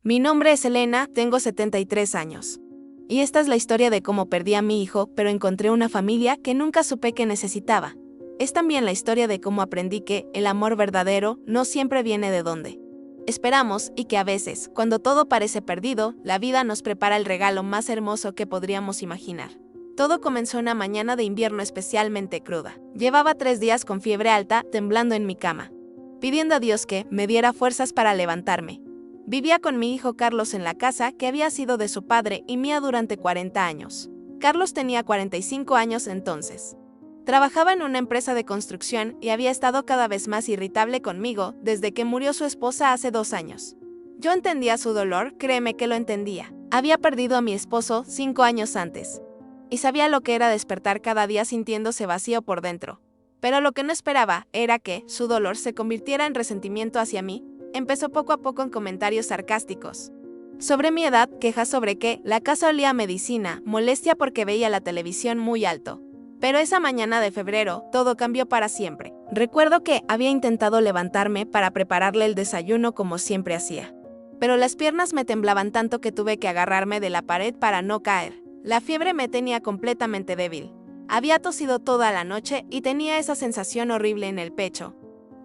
Mi nombre es Elena, tengo 73 años. Y esta es la historia de cómo perdí a mi hijo, pero encontré una familia que nunca supe que necesitaba. Es también la historia de cómo aprendí que el amor verdadero no siempre viene de donde esperamos y que a veces, cuando todo parece perdido, la vida nos prepara el regalo más hermoso que podríamos imaginar. Todo comenzó una mañana de invierno especialmente cruda. Llevaba 3 días con fiebre alta, temblando en mi cama, pidiendo a Dios que me diera fuerzas para levantarme. Vivía con mi hijo Carlos en la casa que había sido de su padre y mía durante 40 años. Carlos tenía 45 años entonces. Trabajaba en una empresa de construcción y había estado cada vez más irritable conmigo desde que murió su esposa hace 2 años. Yo entendía su dolor, créeme que lo entendía. Había perdido a mi esposo 5 años antes. Y sabía lo que era despertar cada día sintiéndose vacío por dentro. Pero lo que no esperaba era que su dolor se convirtiera en resentimiento hacia mí. Empezó poco a poco en comentarios sarcásticos sobre mi edad, quejas sobre que la casa olía a medicina, molestia porque veía la televisión muy alto. Pero esa mañana de febrero, todo cambió para siempre. Recuerdo que había intentado levantarme para prepararle el desayuno como siempre hacía. Pero las piernas me temblaban tanto que tuve que agarrarme de la pared para no caer. La fiebre me tenía completamente débil. Había tosido toda la noche y tenía esa sensación horrible en el pecho,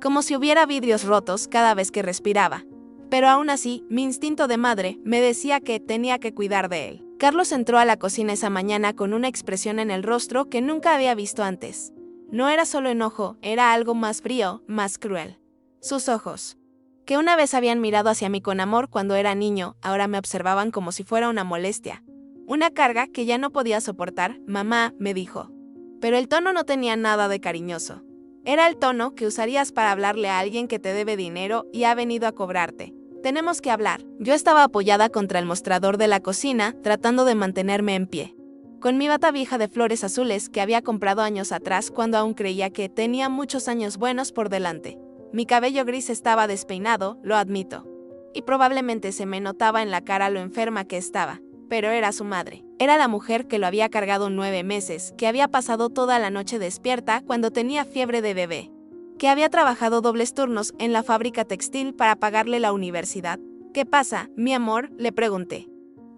como si hubiera vidrios rotos cada vez que respiraba. Pero aún así, mi instinto de madre me decía que tenía que cuidar de él. Carlos entró a la cocina esa mañana con una expresión en el rostro que nunca había visto antes. No era solo enojo, era algo más frío, más cruel. Sus ojos, que una vez habían mirado hacia mí con amor cuando era niño, ahora me observaban como si fuera una molestia. Una carga que ya no podía soportar. Mamá, me dijo. Pero el tono no tenía nada de cariñoso. Era el tono que usarías para hablarle a alguien que te debe dinero y ha venido a cobrarte. Tenemos que hablar. Yo estaba apoyada contra el mostrador de la cocina, tratando de mantenerme en pie, con mi bata vieja de flores azules que había comprado años atrás cuando aún creía que tenía muchos años buenos por delante. Mi cabello gris estaba despeinado, lo admito. Y probablemente se me notaba en la cara lo enferma que estaba. Pero era su madre. Era la mujer que lo había cargado 9 meses, que había pasado toda la noche despierta cuando tenía fiebre de bebé, que había trabajado dobles turnos en la fábrica textil para pagarle la universidad. ¿Qué pasa, mi amor?, le pregunté.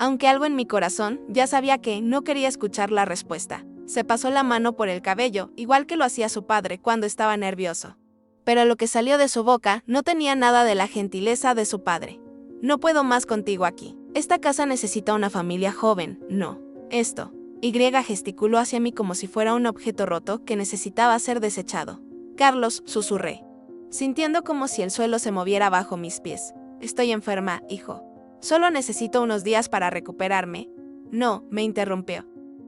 Aunque algo en mi corazón ya sabía que no quería escuchar la respuesta. Se pasó la mano por el cabello, igual que lo hacía su padre cuando estaba nervioso. Pero lo que salió de su boca no tenía nada de la gentileza de su padre. No puedo más contigo aquí. Esta casa necesita una familia joven, no. Esto. Y gesticuló hacia mí como si fuera un objeto roto que necesitaba ser desechado. Carlos, susurré, sintiendo como si el suelo se moviera bajo mis pies. Estoy enferma, hijo. Solo necesito unos días para recuperarme. No, me interrumpió.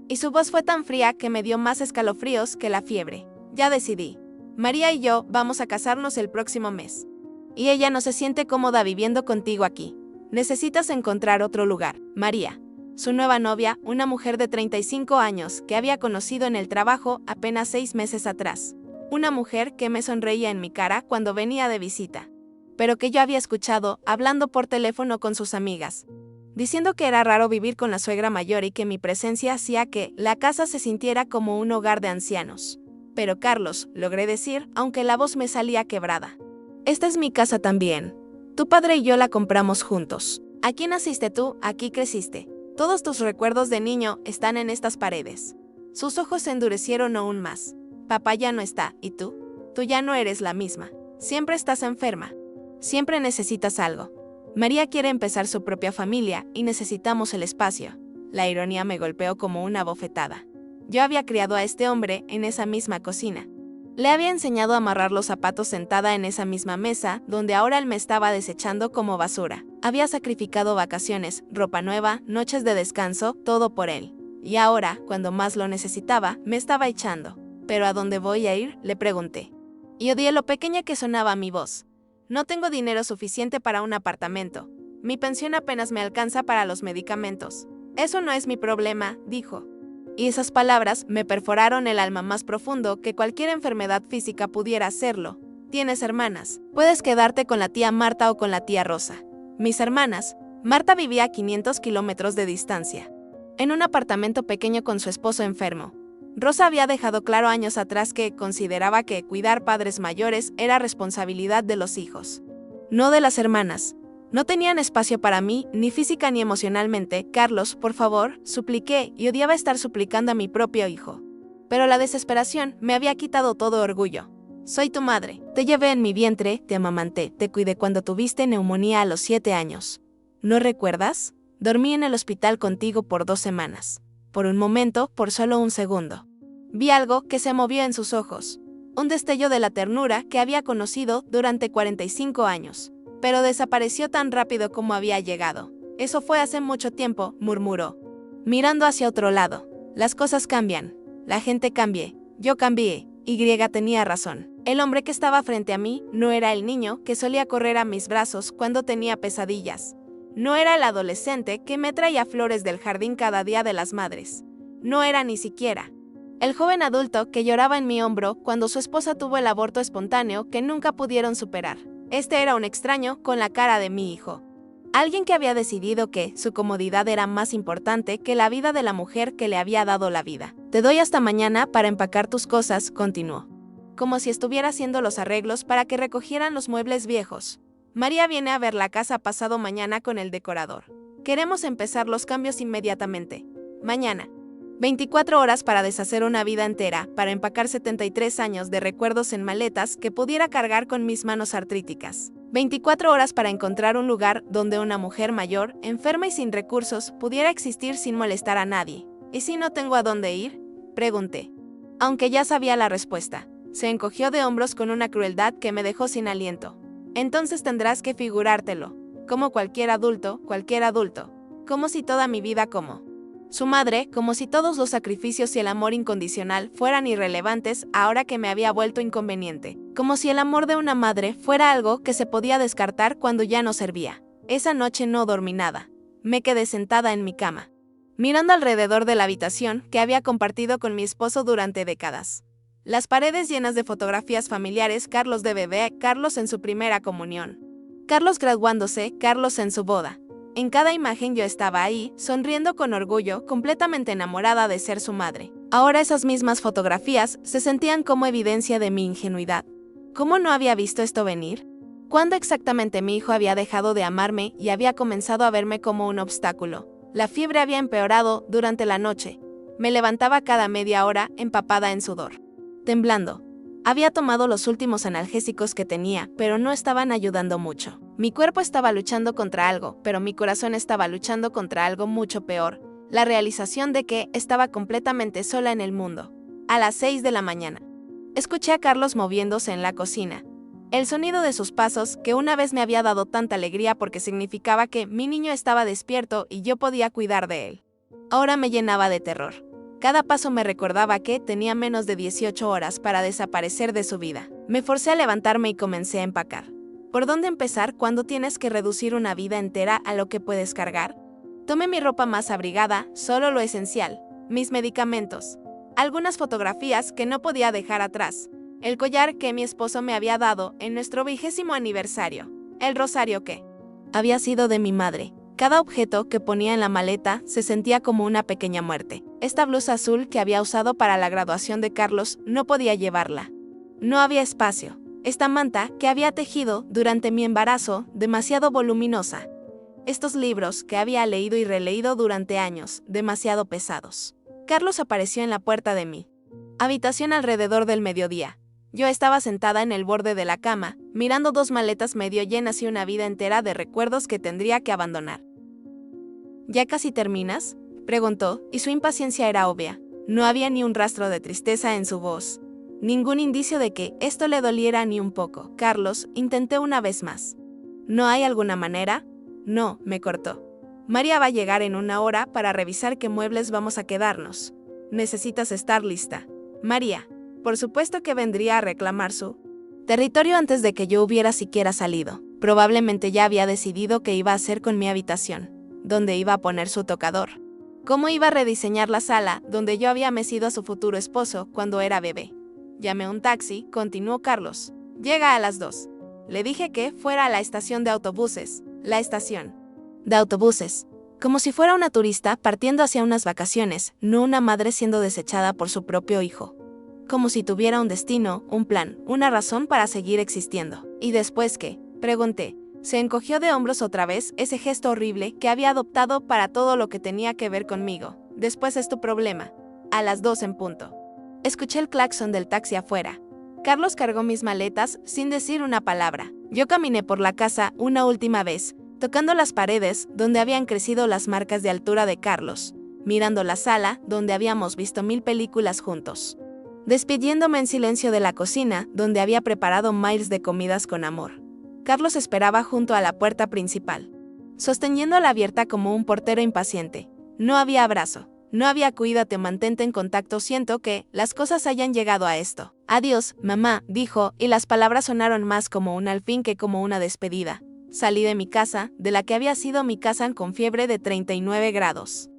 Y su voz fue tan fría que me dio más escalofríos que la fiebre. Ya decidí. María y yo vamos a casarnos el próximo mes. Y ella no se siente cómoda viviendo contigo aquí. Necesitas encontrar otro lugar. María, su nueva novia, una mujer de 35 años que había conocido en el trabajo apenas 6 meses atrás. Una mujer que me sonreía en mi cara cuando venía de visita, pero que yo había escuchado hablando por teléfono con sus amigas, diciendo que era raro vivir con la suegra mayor y que mi presencia hacía que la casa se sintiera como un hogar de ancianos. Pero Carlos, logré decir, aunque la voz me salía quebrada. Esta es mi casa también. Tu padre y yo la compramos juntos. Aquí naciste tú, aquí creciste. Todos tus recuerdos de niño están en estas paredes. Sus ojos se endurecieron aún más. Papá ya no está, ¿y tú? Tú ya no eres la misma. Siempre estás enferma. Siempre necesitas algo. María quiere empezar su propia familia y necesitamos el espacio. La ironía me golpeó como una bofetada. Yo había criado a este hombre en esa misma cocina. Le había enseñado a amarrar los zapatos sentada en esa misma mesa, donde ahora él me estaba desechando como basura. Había sacrificado vacaciones, ropa nueva, noches de descanso, todo por él. Y ahora, cuando más lo necesitaba, me estaba echando. ¿Pero a dónde voy a ir?, le pregunté. Y odié lo pequeña que sonaba mi voz. No tengo dinero suficiente para un apartamento. Mi pensión apenas me alcanza para los medicamentos. Eso no es mi problema, dijo. Y esas palabras me perforaron el alma más profundo que cualquier enfermedad física pudiera hacerlo. Tienes hermanas. Puedes quedarte con la tía Marta o con la tía Rosa. Mis hermanas. Marta vivía a 500 kilómetros de distancia, en un apartamento pequeño con su esposo enfermo. Rosa había dejado claro años atrás que consideraba que cuidar padres mayores era responsabilidad de los hijos, no de las hermanas. No tenían espacio para mí, ni física ni emocionalmente. Carlos, por favor, supliqué, y odiaba estar suplicando a mi propio hijo. Pero la desesperación me había quitado todo orgullo. Soy tu madre. Te llevé en mi vientre, te amamanté, te cuidé cuando tuviste neumonía a los 7 años. ¿No recuerdas? Dormí en el hospital contigo por 2 semanas. Por un momento, por solo un segundo. Vi algo que se movió en sus ojos. Un destello de la ternura que había conocido durante 45 años. Pero desapareció tan rápido como había llegado. Eso fue hace mucho tiempo, murmuró. Mirando hacia otro lado. Las cosas cambian. La gente cambia. Yo cambié. Y tenía razón. El hombre que estaba frente a mí no era el niño que solía correr a mis brazos cuando tenía pesadillas. No era el adolescente que me traía flores del jardín cada día de las madres. No era ni siquiera el joven adulto que lloraba en mi hombro cuando su esposa tuvo el aborto espontáneo que nunca pudieron superar. Este era un extraño con la cara de mi hijo. Alguien que había decidido que su comodidad era más importante que la vida de la mujer que le había dado la vida. Te doy hasta mañana para empacar tus cosas, continuó. Como si estuviera haciendo los arreglos para que recogieran los muebles viejos. María viene a ver la casa pasado mañana con el decorador. Queremos empezar los cambios inmediatamente. Mañana. 24 horas para deshacer una vida entera, para empacar 73 años de recuerdos en maletas que pudiera cargar con mis manos artríticas. 24 horas para encontrar un lugar donde una mujer mayor, enferma y sin recursos, pudiera existir sin molestar a nadie. ¿Y si no tengo a dónde ir? Pregunté. Aunque ya sabía la respuesta, se encogió de hombros con una crueldad que me dejó sin aliento. Entonces tendrás que figurártelo, como cualquier adulto, como si toda mi vida su madre, como si todos los sacrificios y el amor incondicional fueran irrelevantes ahora que me había vuelto inconveniente, como si el amor de una madre fuera algo que se podía descartar cuando ya no servía. Esa noche no dormí nada. Me quedé sentada en mi cama, mirando alrededor de la habitación que había compartido con mi esposo durante décadas. Las paredes llenas de fotografías familiares, Carlos de bebé, Carlos en su primera comunión, Carlos graduándose, Carlos en su boda. En cada imagen yo estaba ahí, sonriendo con orgullo, completamente enamorada de ser su madre. Ahora esas mismas fotografías se sentían como evidencia de mi ingenuidad. ¿Cómo no había visto esto venir? ¿Cuándo exactamente mi hijo había dejado de amarme y había comenzado a verme como un obstáculo? La fiebre había empeorado durante la noche. Me levantaba cada media hora, empapada en sudor. Temblando. Había tomado los últimos analgésicos que tenía, pero no estaban ayudando mucho. Mi cuerpo estaba luchando contra algo, pero mi corazón estaba luchando contra algo mucho peor. La realización de que estaba completamente sola en el mundo. A las 6 de la mañana. Escuché a Carlos moviéndose en la cocina. El sonido de sus pasos, que una vez me había dado tanta alegría porque significaba que mi niño estaba despierto y yo podía cuidar de él. Ahora me llenaba de terror. Cada paso me recordaba que tenía menos de 18 horas para desaparecer de su vida. Me forcé a levantarme y comencé a empacar. ¿Por dónde empezar cuando tienes que reducir una vida entera a lo que puedes cargar? Tomé mi ropa más abrigada, solo lo esencial, mis medicamentos, algunas fotografías que no podía dejar atrás, el collar que mi esposo me había dado en nuestro 20º aniversario, el rosario que había sido de mi madre. Cada objeto que ponía en la maleta se sentía como una pequeña muerte. Esta blusa azul que había usado para la graduación de Carlos no podía llevarla. No había espacio. Esta manta que había tejido durante mi embarazo, demasiado voluminosa. Estos libros que había leído y releído durante años, demasiado pesados. Carlos apareció en la puerta de mi habitación alrededor del mediodía. Yo estaba sentada en el borde de la cama, mirando 2 maletas medio llenas y una vida entera de recuerdos que tendría que abandonar. ¿Ya casi terminas?, preguntó, y su impaciencia era obvia. No había ni un rastro de tristeza en su voz. Ningún indicio de que esto le doliera ni un poco. Carlos, intenté una vez más. ¿No hay alguna manera? No, me cortó. María va a llegar en 1 hora para revisar qué muebles vamos a quedarnos. Necesitas estar lista. María. Por supuesto que vendría a reclamar su territorio antes de que yo hubiera siquiera salido. Probablemente ya había decidido qué iba a hacer con mi habitación, dónde iba a poner su tocador, cómo iba a rediseñar la sala donde yo había mecido a su futuro esposo cuando era bebé. Llamé un taxi, continuó Carlos. Llega a las 2. Le dije que fuera a la estación de autobuses. La estación de autobuses. Como si fuera una turista partiendo hacia unas vacaciones, no una madre siendo desechada por su propio hijo. Como si tuviera un destino, un plan, una razón para seguir existiendo. ¿Y después qué?, pregunté. Se encogió de hombros otra vez, ese gesto horrible que había adoptado para todo lo que tenía que ver conmigo. Después es tu problema. A las 2 en punto. Escuché el claxon del taxi afuera. Carlos cargó mis maletas sin decir una palabra. Yo caminé por la casa una última vez, tocando las paredes donde habían crecido las marcas de altura de Carlos, mirando la sala donde habíamos visto 1000 películas juntos, despidiéndome en silencio de la cocina donde había preparado miles de comidas con amor. Carlos esperaba junto a la puerta principal, sosteniéndola abierta como un portero impaciente. No había abrazo, no había cuídate o mantente en contacto. Siento que las cosas hayan llegado a esto. Adiós, mamá, dijo, y las palabras sonaron más como un al fin que como una despedida. Salí de mi casa, de la que había sido mi casa con fiebre de 39 grados.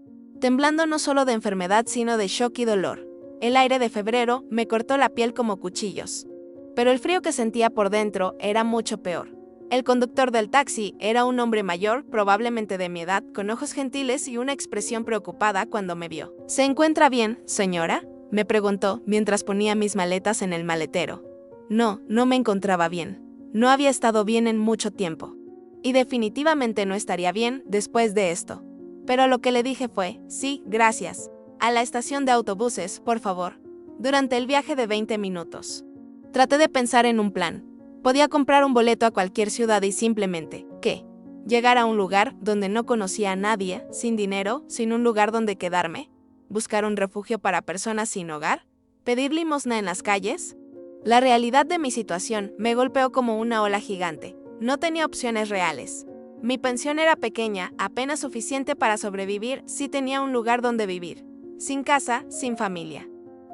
Temblando no solo de enfermedad sino de shock y dolor. El aire de febrero me cortó la piel como cuchillos. Pero el frío que sentía por dentro era mucho peor. El conductor del taxi era un hombre mayor, probablemente de mi edad, con ojos gentiles y una expresión preocupada cuando me vio. ¿Se encuentra bien, señora?, me preguntó mientras ponía mis maletas en el maletero. No, no me encontraba bien. No había estado bien en mucho tiempo. Y definitivamente no estaría bien después de esto. Pero lo que le dije fue, sí, gracias. A la estación de autobuses, por favor. Durante el viaje de 20 minutos. Traté de pensar en un plan. Podía comprar un boleto a cualquier ciudad y simplemente, ¿qué? Llegar a un lugar donde no conocía a nadie, sin dinero, sin un lugar donde quedarme. Buscar un refugio para personas sin hogar. Pedir limosna en las calles. La realidad de mi situación me golpeó como una ola gigante. No tenía opciones reales. Mi pensión era pequeña, apenas suficiente para sobrevivir si tenía un lugar donde vivir. Sin casa, sin familia.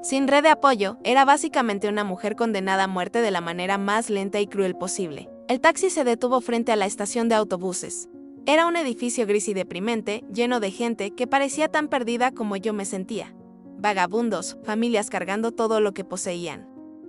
Sin red de apoyo, era básicamente una mujer condenada a muerte de la manera más lenta y cruel posible. El taxi se detuvo frente a la estación de autobuses. Era un edificio gris y deprimente, lleno de gente que parecía tan perdida como yo me sentía. Vagabundos, familias cargando todo lo que poseían.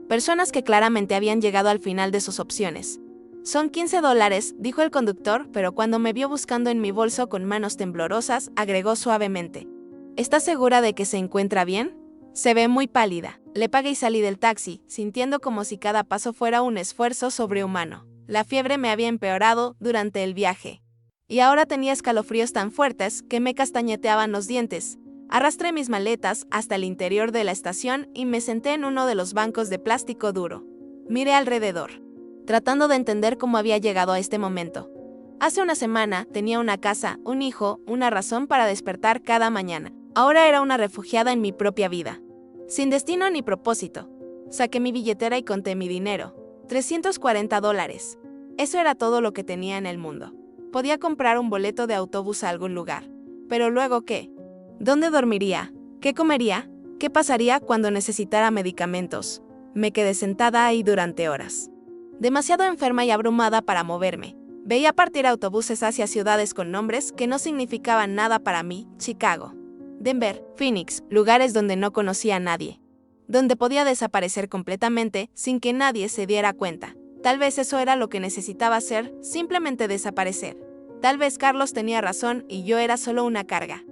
Personas que claramente habían llegado al final de sus opciones. Son $15, dijo el conductor, pero cuando me vio buscando en mi bolso con manos temblorosas, agregó suavemente. ¿Estás segura de que se encuentra bien? Se ve muy pálida. Le pagué y salí del taxi, sintiendo como si cada paso fuera un esfuerzo sobrehumano. La fiebre me había empeorado durante el viaje. Y ahora tenía escalofríos tan fuertes que me castañeteaban los dientes. Arrastré mis maletas hasta el interior de la estación y me senté en uno de los bancos de plástico duro. Miré alrededor, tratando de entender cómo había llegado a este momento. Hace una semana tenía una casa, un hijo, una razón para despertar cada mañana. Ahora era una refugiada en mi propia vida. Sin destino ni propósito. Saqué mi billetera y conté mi dinero. $340. Eso era todo lo que tenía en el mundo. Podía comprar un boleto de autobús a algún lugar. Pero luego, ¿qué? ¿Dónde dormiría? ¿Qué comería? ¿Qué pasaría cuando necesitara medicamentos? Me quedé sentada ahí durante horas. Demasiado enferma y abrumada para moverme. Veía partir autobuses hacia ciudades con nombres que no significaban nada para mí: Chicago, Denver, Phoenix, lugares donde no conocía a nadie. Donde podía desaparecer completamente sin que nadie se diera cuenta. Tal vez eso era lo que necesitaba hacer, simplemente desaparecer. Tal vez Carlos tenía razón y yo era solo una carga.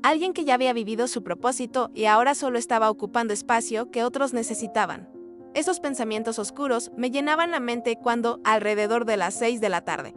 Alguien que ya había vivido su propósito y ahora solo estaba ocupando espacio que otros necesitaban. Esos pensamientos oscuros me llenaban la mente cuando, alrededor de las 6 de la tarde,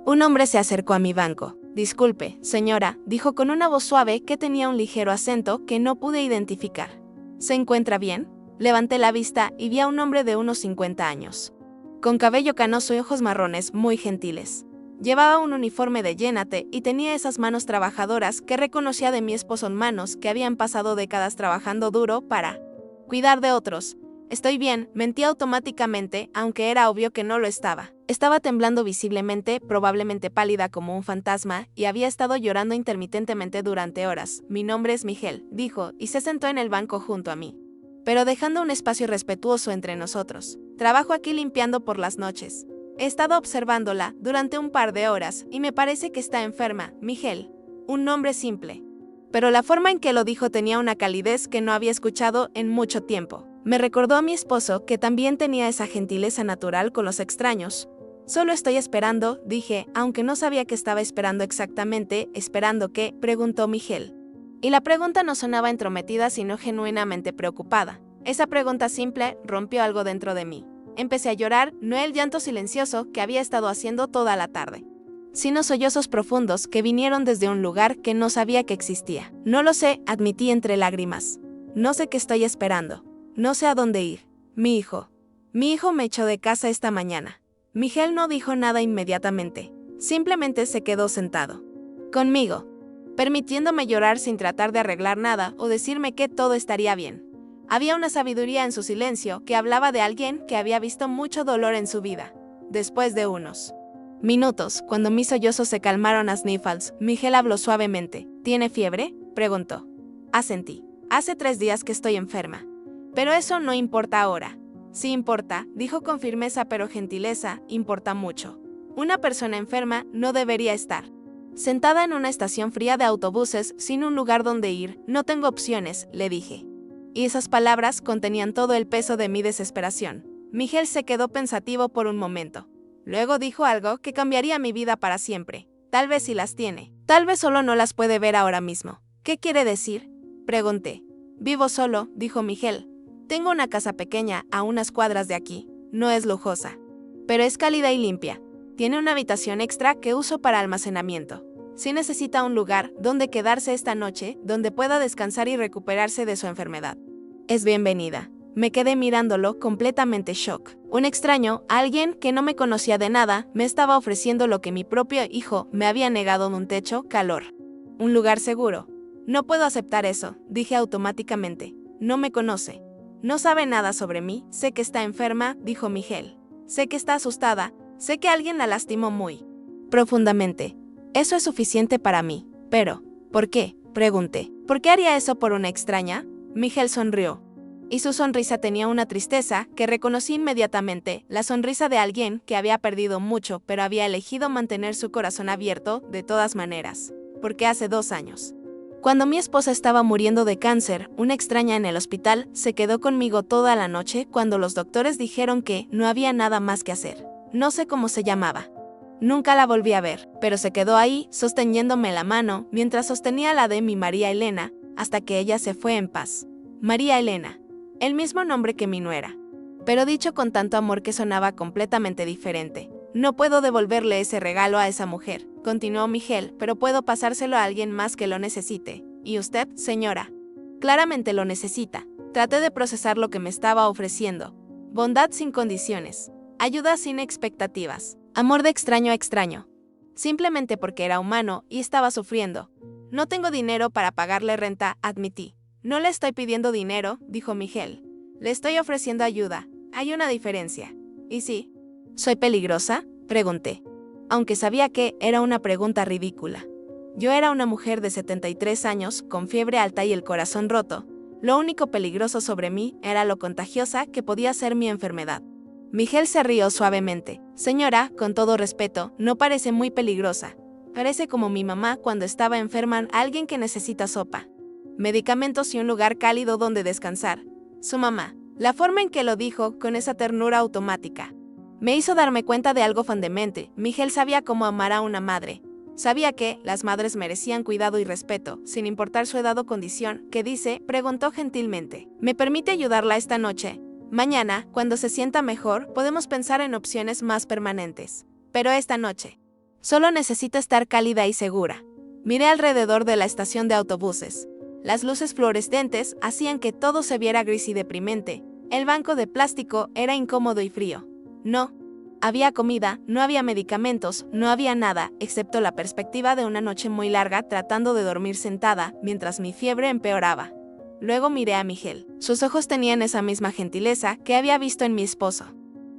un hombre se acercó a mi banco. Disculpe, señora, dijo con una voz suave que tenía un ligero acento que no pude identificar. ¿Se encuentra bien? Levanté la vista y vi a un hombre de unos 50 años. Con cabello canoso y ojos marrones muy gentiles. Llevaba un uniforme de llénate y tenía esas manos trabajadoras que reconocía de mi esposo, en manos que habían pasado décadas trabajando duro para cuidar de otros. Estoy bien, mentí automáticamente, aunque era obvio que no lo estaba. Estaba temblando visiblemente, probablemente pálida como un fantasma, y había estado llorando intermitentemente durante horas. Mi nombre es Miguel, dijo, y se sentó en el banco junto a mí, pero dejando un espacio respetuoso entre nosotros. Trabajo aquí limpiando por las noches. He estado observándola durante un par de horas, y me parece que está enferma, Miguel. Un nombre simple. Pero la forma en que lo dijo tenía una calidez que no había escuchado en mucho tiempo. Me recordó a mi esposo, que también tenía esa gentileza natural con los extraños. Solo estoy esperando, dije, aunque no sabía qué estaba esperando exactamente. ¿Esperando qué?, preguntó Miguel. Y la pregunta no sonaba entrometida, sino genuinamente preocupada. Esa pregunta simple rompió algo dentro de mí. Empecé a llorar, no el llanto silencioso que había estado haciendo toda la tarde, sino sollozos profundos que vinieron desde un lugar que no sabía que existía. No lo sé, admití entre lágrimas. No sé qué estoy esperando. No sé a dónde ir. Mi hijo me echó de casa esta mañana. Miguel no dijo nada inmediatamente. Simplemente se quedó sentado conmigo, permitiéndome llorar sin tratar de arreglar nada o decirme que todo estaría bien. Había una sabiduría en su silencio que hablaba de alguien que había visto mucho dolor en su vida. Después de unos minutos, cuando mis sollozos se calmaron a sniffles, Miguel habló suavemente. ¿Tiene fiebre?, preguntó. Asentí. Hace 3 días que estoy enferma. Pero eso no importa ahora. Sí importa, dijo con firmeza pero gentileza, importa mucho. Una persona enferma no debería estar sentada en una estación fría de autobuses sin un lugar donde ir. No tengo opciones, le dije. Y esas palabras contenían todo el peso de mi desesperación. Miguel se quedó pensativo por un momento. Luego dijo algo que cambiaría mi vida para siempre. Tal vez sí las tiene. Tal vez solo no las puede ver ahora mismo. ¿Qué quiere decir?, pregunté. Vivo solo, dijo Miguel. Tengo una casa pequeña a unas cuadras de aquí. No es lujosa, pero es cálida y limpia. Tiene una habitación extra que uso para almacenamiento. Si necesita un lugar donde quedarse esta noche, donde pueda descansar y recuperarse de su enfermedad, es bienvenida. Me quedé mirándolo completamente shock. Un extraño, alguien que no me conocía de nada, me estaba ofreciendo lo que mi propio hijo me había negado: un techo, calor, un lugar seguro. No puedo aceptar eso, dije automáticamente. No me conoce. No sabe nada sobre mí. Sé que está enferma, dijo Miguel. Sé que está asustada. Sé que alguien la lastimó muy profundamente. Eso es suficiente para mí. Pero, ¿por qué?, pregunté. ¿Por qué haría eso por una extraña? Miguel sonrió. Y su sonrisa tenía una tristeza que reconocí inmediatamente, la sonrisa de alguien que había perdido mucho, pero había elegido mantener su corazón abierto de todas maneras. Porque hace 2 años, cuando mi esposa estaba muriendo de cáncer, una extraña en el hospital se quedó conmigo toda la noche cuando los doctores dijeron que no había nada más que hacer. No sé cómo se llamaba. Nunca la volví a ver, pero se quedó ahí, sosteniéndome la mano, mientras sostenía la de mi María Elena, hasta que ella se fue en paz. María Elena, el mismo nombre que mi nuera, pero dicho con tanto amor que sonaba completamente diferente. No puedo devolverle ese regalo a esa mujer, continuó Miguel, pero puedo pasárselo a alguien más que lo necesite. ¿Y usted, señora? Claramente lo necesita. Traté de procesar lo que me estaba ofreciendo. Bondad sin condiciones. Ayuda sin expectativas. Amor de extraño a extraño. Simplemente porque era humano y estaba sufriendo. No tengo dinero para pagarle renta, admití. No le estoy pidiendo dinero, dijo Miguel. Le estoy ofreciendo ayuda. Hay una diferencia. ¿Y sí? ¿Soy peligrosa?, pregunté. Aunque sabía que era una pregunta ridícula. Yo era una mujer de 73 años, con fiebre alta y el corazón roto. Lo único peligroso sobre mí era lo contagiosa que podía ser mi enfermedad. Miguel se rió suavemente. Señora, con todo respeto, no parece muy peligrosa. Parece como mi mamá cuando estaba enferma, alguien que necesita sopa, medicamentos y un lugar cálido donde descansar. Su mamá. La forma en que lo dijo, con esa ternura automática, me hizo darme cuenta de algo fundamental. Miguel sabía cómo amar a una madre. Sabía que las madres merecían cuidado y respeto, sin importar su edad o condición. ¿Qué dice?, preguntó gentilmente. ¿Me permite ayudarla esta noche? Mañana, cuando se sienta mejor, podemos pensar en opciones más permanentes. Pero esta noche, solo necesita estar cálida y segura. Miré alrededor de la estación de autobuses. Las luces fluorescentes hacían que todo se viera gris y deprimente. El banco de plástico era incómodo y frío. No había comida, no había medicamentos, no había nada, excepto la perspectiva de una noche muy larga tratando de dormir sentada, mientras mi fiebre empeoraba. Luego miré a Miguel. Sus ojos tenían esa misma gentileza que había visto en mi esposo.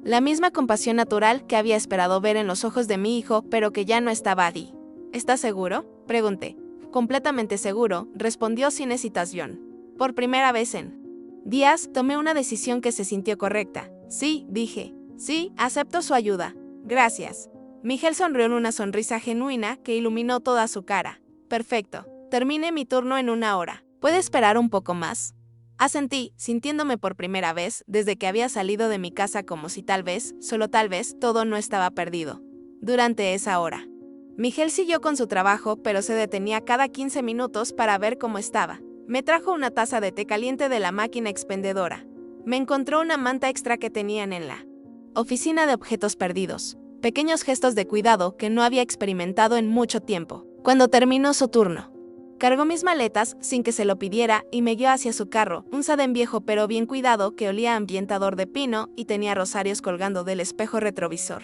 La misma compasión natural que había esperado ver en los ojos de mi hijo, pero que ya no estaba allí. ¿Estás seguro?, pregunté. Completamente seguro, respondió sin hesitación. Por primera vez en días, tomé una decisión que se sintió correcta. Sí, dije. Sí, acepto su ayuda. Gracias. Miguel sonrió en una sonrisa genuina que iluminó toda su cara. Perfecto. Terminé mi turno en 1 hora. ¿Puede esperar un poco más? Asentí, sintiéndome por primera vez desde que había salido de mi casa como si tal vez, solo tal vez, todo no estaba perdido. Durante esa hora, Miguel siguió con su trabajo, pero se detenía cada 15 minutos para ver cómo estaba. Me trajo una taza de té caliente de la máquina expendedora. Me encontró una manta extra que tenían en la Oficina de objetos perdidos. Pequeños gestos de cuidado que no había experimentado en mucho tiempo. Cuando terminó su turno, cargó mis maletas sin que se lo pidiera y me guió hacia su carro, un sedán viejo pero bien cuidado que olía a ambientador de pino y tenía rosarios colgando del espejo retrovisor.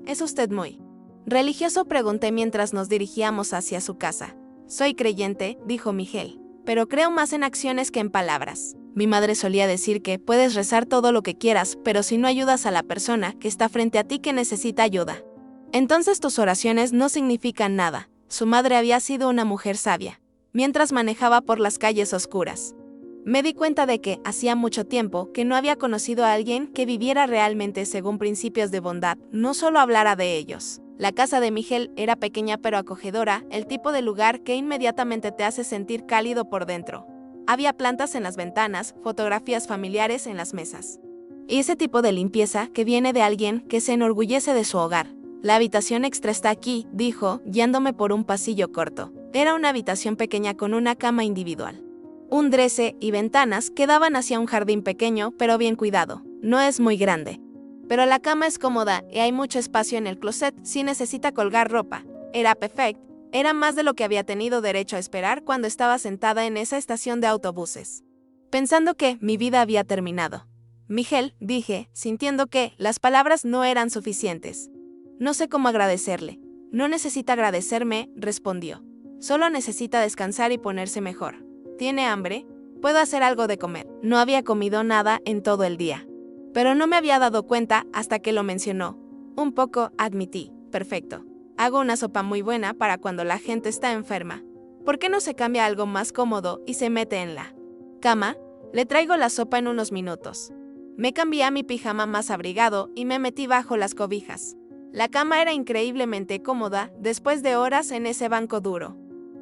¿Es usted muy religioso?, pregunté mientras nos dirigíamos hacia su casa. Soy creyente, dijo Miguel, pero creo más en acciones que en palabras. Mi madre solía decir que puedes rezar todo lo que quieras, pero si no ayudas a la persona que está frente a ti que necesita ayuda, entonces tus oraciones no significan nada. Su madre había sido una mujer sabia. Mientras manejaba por las calles oscuras, me di cuenta de que hacía mucho tiempo que no había conocido a alguien que viviera realmente según principios de bondad, no solo hablara de ellos. La casa de Miguel era pequeña pero acogedora, el tipo de lugar que inmediatamente te hace sentir cálido por dentro. Había plantas en las ventanas, fotografías familiares en las mesas. Y ese tipo de limpieza que viene de alguien que se enorgullece de su hogar. La habitación extra está aquí, dijo, guiándome por un pasillo corto. Era una habitación pequeña con una cama individual, un dresser y ventanas que daban hacia un jardín pequeño pero bien cuidado. No es muy grande, pero la cama es cómoda y hay mucho espacio en el closet si necesita colgar ropa. Era perfecto. Era más de lo que había tenido derecho a esperar cuando estaba sentada en esa estación de autobuses, pensando que mi vida había terminado. Miguel, dije, sintiendo que las palabras no eran suficientes. No sé cómo agradecerle. No necesita agradecerme, respondió. Solo necesita descansar y ponerse mejor. ¿Tiene hambre? Puedo hacer algo de comer. No había comido nada en todo el día, pero no me había dado cuenta hasta que lo mencionó. Un poco, admití. Perfecto. Hago una sopa muy buena para cuando la gente está enferma. ¿Por qué no se cambia algo más cómodo y se mete en la cama? Le traigo la sopa en unos minutos. Me cambié a mi pijama más abrigado y me metí bajo las cobijas. La cama era increíblemente cómoda después de horas en ese banco duro.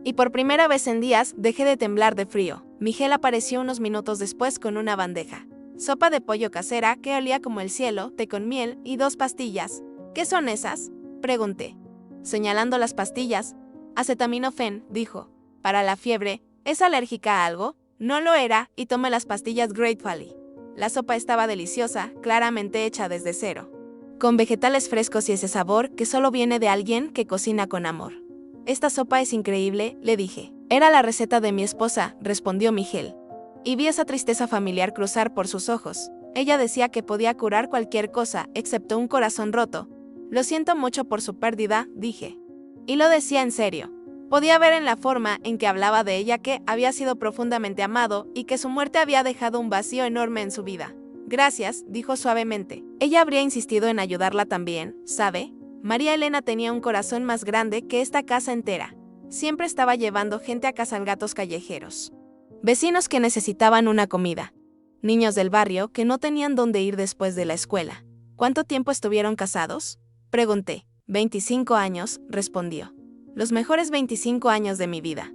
Y por primera vez en días dejé de temblar de frío. Miguel apareció unos minutos después con una bandeja. Sopa de pollo casera que olía como el cielo, té con miel y 2 pastillas. ¿Qué son esas?, pregunté, señalando las pastillas. Acetaminofén, dijo. Para la fiebre. ¿Es alérgica a algo? No lo era, y tomé las pastillas Gratefully. La sopa estaba deliciosa, claramente hecha desde cero, con vegetales frescos y ese sabor que solo viene de alguien que cocina con amor. Esta sopa es increíble, le dije. Era la receta de mi esposa, respondió Miguel. Y vi esa tristeza familiar cruzar por sus ojos. Ella decía que podía curar cualquier cosa, excepto un corazón roto. Lo siento mucho por su pérdida, dije. Y lo decía en serio. Podía ver en la forma en que hablaba de ella que había sido profundamente amado y que su muerte había dejado un vacío enorme en su vida. Gracias, dijo suavemente. Ella habría insistido en ayudarla también, ¿sabe? María Elena tenía un corazón más grande que esta casa entera. Siempre estaba llevando gente a cazalgatos callejeros, vecinos que necesitaban una comida, niños del barrio que no tenían dónde ir después de la escuela. ¿Cuánto tiempo estuvieron casados?, pregunté. 25 años, respondió. Los mejores 25 años de mi vida.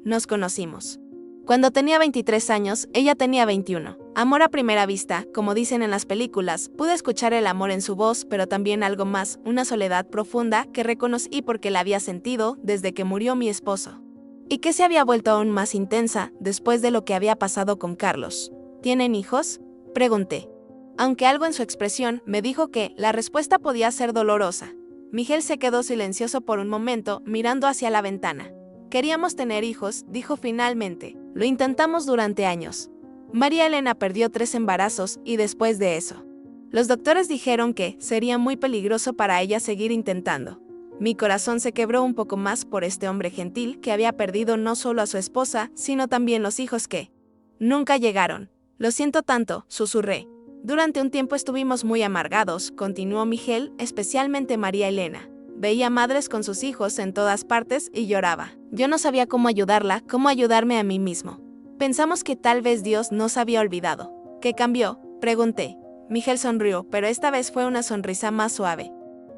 Nos conocimos cuando tenía 23 años, ella tenía 21. Amor a primera vista, como dicen en las películas. Pude escuchar el amor en su voz, pero también algo más, una soledad profunda que reconocí porque la había sentido desde que murió mi esposo. Y que se había vuelto aún más intensa después de lo que había pasado con Carlos. ¿Tienen hijos?, pregunté. Aunque algo en su expresión me dijo que la respuesta podía ser dolorosa. Miguel se quedó silencioso por un momento, mirando hacia la ventana. Queríamos tener hijos, dijo finalmente. Lo intentamos durante años. María Elena perdió 3 embarazos y después de eso, los doctores dijeron que sería muy peligroso para ella seguir intentando. Mi corazón se quebró un poco más por este hombre gentil que había perdido no solo a su esposa, sino también los hijos que nunca llegaron. Lo siento tanto, susurré. Durante un tiempo estuvimos muy amargados, continuó Miguel, especialmente María Elena. Veía madres con sus hijos en todas partes y lloraba. Yo no sabía cómo ayudarla, cómo ayudarme a mí mismo. Pensamos que tal vez Dios nos había olvidado. ¿Qué cambió?, pregunté. Miguel sonrió, pero esta vez fue una sonrisa más suave,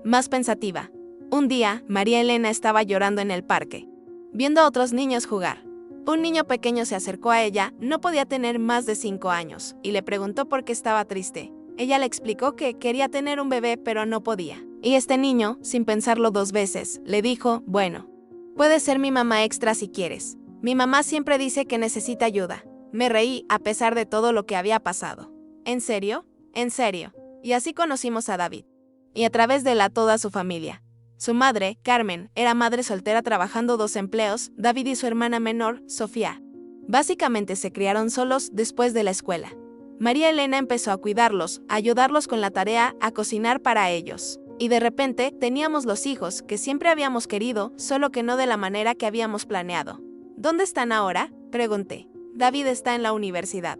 más pensativa. Un día, María Elena estaba llorando en el parque, viendo a otros niños jugar. Un niño pequeño se acercó a ella, no podía tener más de 5 años, y le preguntó por qué estaba triste. Ella le explicó que quería tener un bebé pero no podía. Y este niño, sin pensarlo 2 veces, le dijo, bueno, puedes ser mi mamá extra si quieres. Mi mamá siempre dice que necesita ayuda. Me reí a pesar de todo lo que había pasado. ¿En serio? En serio. y así conocimos a David. Y a través de él a toda su familia. Su madre, Carmen, era madre soltera trabajando 2 empleos, David y su hermana menor, Sofía. Básicamente se criaron solos después de la escuela. María Elena empezó a cuidarlos, a ayudarlos con la tarea, a cocinar para ellos. Y de repente teníamos los hijos que siempre habíamos querido, solo que no de la manera que habíamos planeado. ¿Dónde están ahora?, pregunté. David está en la universidad,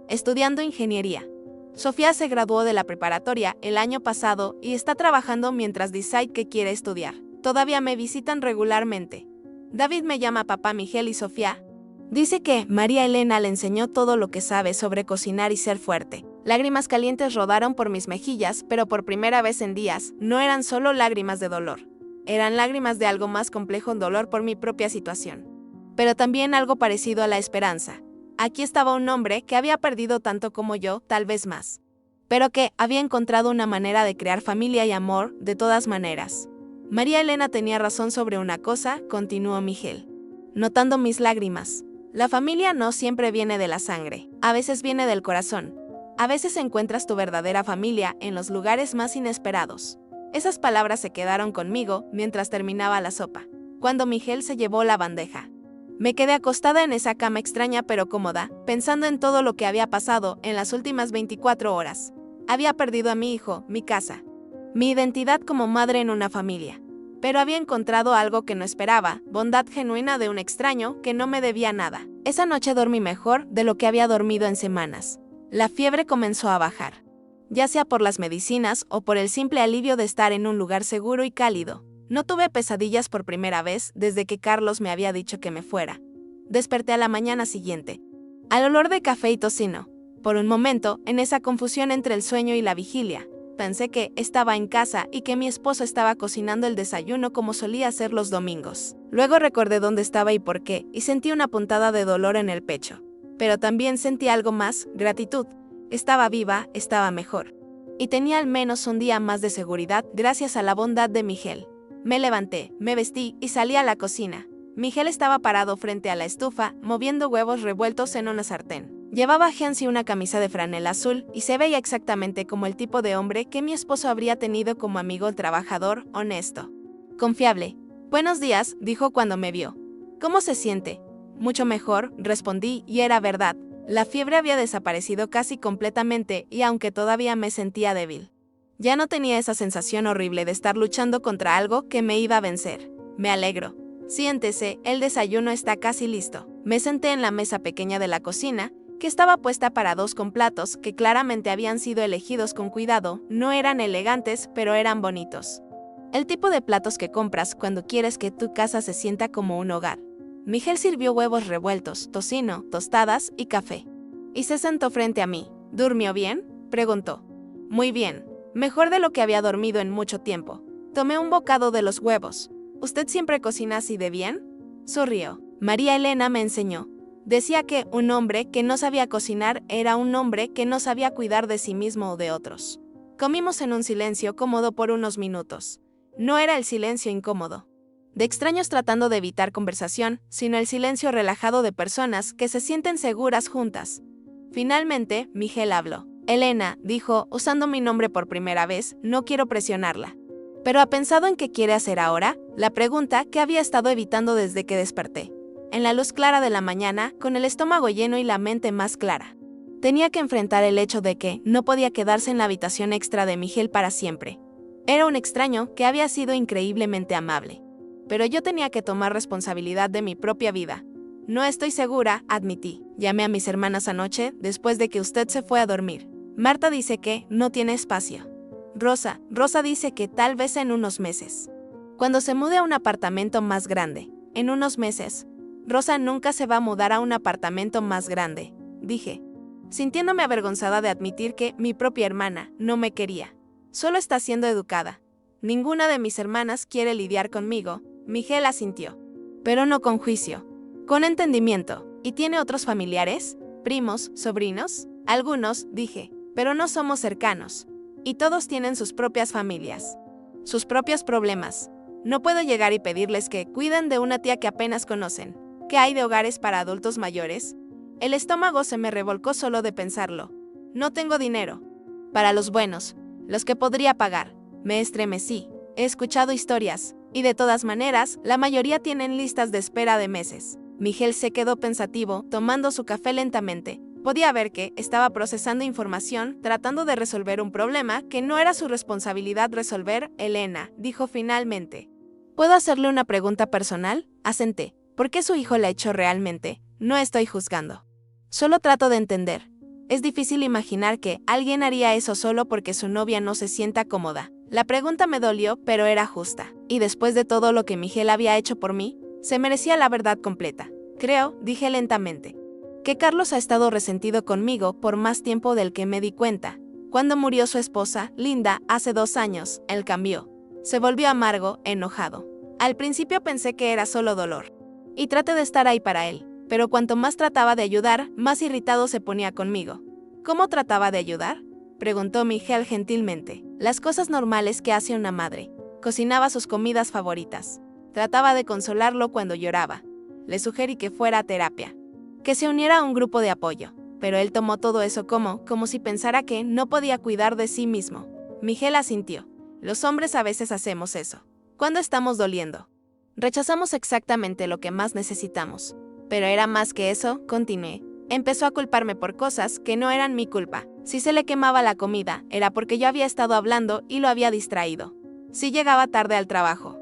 estudiando ingeniería. Sofía se graduó de la preparatoria el año pasado y está trabajando mientras decide qué quiere estudiar. Todavía me visitan regularmente. David me llama papá Miguel y Sofía. Dice que María Elena le enseñó todo lo que sabe sobre cocinar y ser fuerte. Lágrimas calientes rodaron por mis mejillas, pero por primera vez en días, no eran solo lágrimas de dolor. Eran lágrimas de algo más complejo, un dolor por mi propia situación. Pero también algo parecido a la esperanza. Aquí estaba un hombre que había perdido tanto como yo, tal vez más. Pero que había encontrado una manera de crear familia y amor, de todas maneras. María Elena tenía razón sobre una cosa, continuó Miguel, notando mis lágrimas. La familia no siempre viene de la sangre, a veces viene del corazón. A veces encuentras tu verdadera familia en los lugares más inesperados. Esas palabras se quedaron conmigo mientras terminaba la sopa, cuando Miguel se llevó la bandeja. Me quedé acostada en esa cama extraña pero cómoda, pensando en todo lo que había pasado en las últimas 24 horas. Había perdido a mi hijo, mi casa, mi identidad como madre en una familia. Pero había encontrado algo que no esperaba, bondad genuina de un extraño que no me debía nada. Esa noche dormí mejor de lo que había dormido en semanas. La fiebre comenzó a bajar, ya sea por las medicinas o por el simple alivio de estar en un lugar seguro y cálido. No tuve pesadillas por primera vez desde que Carlos me había dicho que me fuera. Desperté a la mañana siguiente, al olor de café y tocino. Por un momento, en esa confusión entre el sueño y la vigilia, pensé que estaba en casa y que mi esposo estaba cocinando el desayuno como solía hacer los domingos. Luego recordé dónde estaba y por qué, y sentí una puntada de dolor en el pecho. Pero también sentí algo más, gratitud. Estaba viva, estaba mejor. Y tenía al menos un día más de seguridad gracias a la bondad de Miguel. Me levanté, me vestí y salí a la cocina. Miguel estaba parado frente a la estufa, moviendo huevos revueltos en una sartén. Llevaba jeans y una camisa de franela azul, y se veía exactamente como el tipo de hombre que mi esposo habría tenido como amigo, trabajador, honesto, confiable. Buenos días, dijo cuando me vio. ¿Cómo se siente? Mucho mejor, respondí, y era verdad. La fiebre había desaparecido casi completamente, y aunque todavía me sentía débil, ya no tenía esa sensación horrible de estar luchando contra algo que me iba a vencer. Me alegro. Siéntese, el desayuno está casi listo. Me senté en la mesa pequeña de la cocina, que estaba puesta para 2 con platos que claramente habían sido elegidos con cuidado. No eran elegantes, pero eran bonitos. El tipo de platos que compras cuando quieres que tu casa se sienta como un hogar. Miguel sirvió huevos revueltos, tocino, tostadas y café. Y se sentó frente a mí. ¿Durmió bien?, preguntó. Muy bien. Mejor de lo que había dormido en mucho tiempo. Tomé un bocado de los huevos. ¿Usted siempre cocina así de bien?, sonrió. María Elena me enseñó. Decía que un hombre que no sabía cocinar era un hombre que no sabía cuidar de sí mismo o de otros. Comimos en un silencio cómodo por unos minutos. No era el silencio incómodo de extraños tratando de evitar conversación, sino el silencio relajado de personas que se sienten seguras juntas. Finalmente, Miguel habló. Elena, dijo, usando mi nombre por primera vez, no quiero presionarla. ¿Pero ha pensado en qué quiere hacer ahora?, la pregunta que había estado evitando desde que desperté. En la luz clara de la mañana, con el estómago lleno y la mente más clara. Tenía que enfrentar el hecho de que no podía quedarse en la habitación extra de Miguel para siempre. Era un extraño que había sido increíblemente amable. Pero yo tenía que tomar responsabilidad de mi propia vida. No estoy segura, admití. Llamé a mis hermanas anoche, después de que usted se fue a dormir. Marta dice que no tiene espacio. Rosa dice que tal vez en unos meses. Cuando se mude a un apartamento más grande. En unos meses. Rosa nunca se va a mudar a un apartamento más grande, dije, sintiéndome avergonzada de admitir que mi propia hermana no me quería. Solo está siendo educada. Ninguna de mis hermanas quiere lidiar conmigo. Miguel asintió. Pero no con juicio. Con entendimiento. ¿Y tiene otros familiares? ¿Primos? ¿Sobrinos? Algunos, dije, pero no somos cercanos. Y todos tienen sus propias familias. Sus propios problemas. No puedo llegar y pedirles que cuiden de una tía que apenas conocen. ¿Qué hay de hogares para adultos mayores? El estómago se me revolcó solo de pensarlo. No tengo dinero. Para los buenos. Los que podría pagar. Me estremecí. He escuchado historias, y de todas maneras, la mayoría tienen listas de espera de meses. Miguel se quedó pensativo, tomando su café lentamente. Podía ver que estaba procesando información, tratando de resolver un problema que no era su responsabilidad resolver. Elena, dijo finalmente. ¿Puedo hacerle una pregunta personal? Asenté. ¿Por qué su hijo la echó realmente? No estoy juzgando. Solo trato de entender. Es difícil imaginar que alguien haría eso solo porque su novia no se sienta cómoda. La pregunta me dolió, pero era justa. Y después de todo lo que Miguel había hecho por mí, se merecía la verdad completa. Creo, dije lentamente, que Carlos ha estado resentido conmigo por más tiempo del que me di cuenta. Cuando murió su esposa, Linda, hace 2 años, él cambió. Se volvió amargo, enojado. Al principio pensé que era solo dolor. Y traté de estar ahí para él. Pero cuanto más trataba de ayudar, más irritado se ponía conmigo. ¿Cómo trataba de ayudar? Preguntó Miguel gentilmente. Las cosas normales que hace una madre. Cocinaba sus comidas favoritas. Trataba de consolarlo cuando lloraba. Le sugerí que fuera a terapia. Que se uniera a un grupo de apoyo. Pero él tomó todo eso como si pensara que no podía cuidar de sí mismo. Miguel asintió. Los hombres a veces hacemos eso. Cuando estamos doliendo. Rechazamos exactamente lo que más necesitamos. Pero era más que eso, continué. Empezó a culparme por cosas que no eran mi culpa. Si se le quemaba la comida, era porque yo había estado hablando y lo había distraído. Si llegaba tarde al trabajo,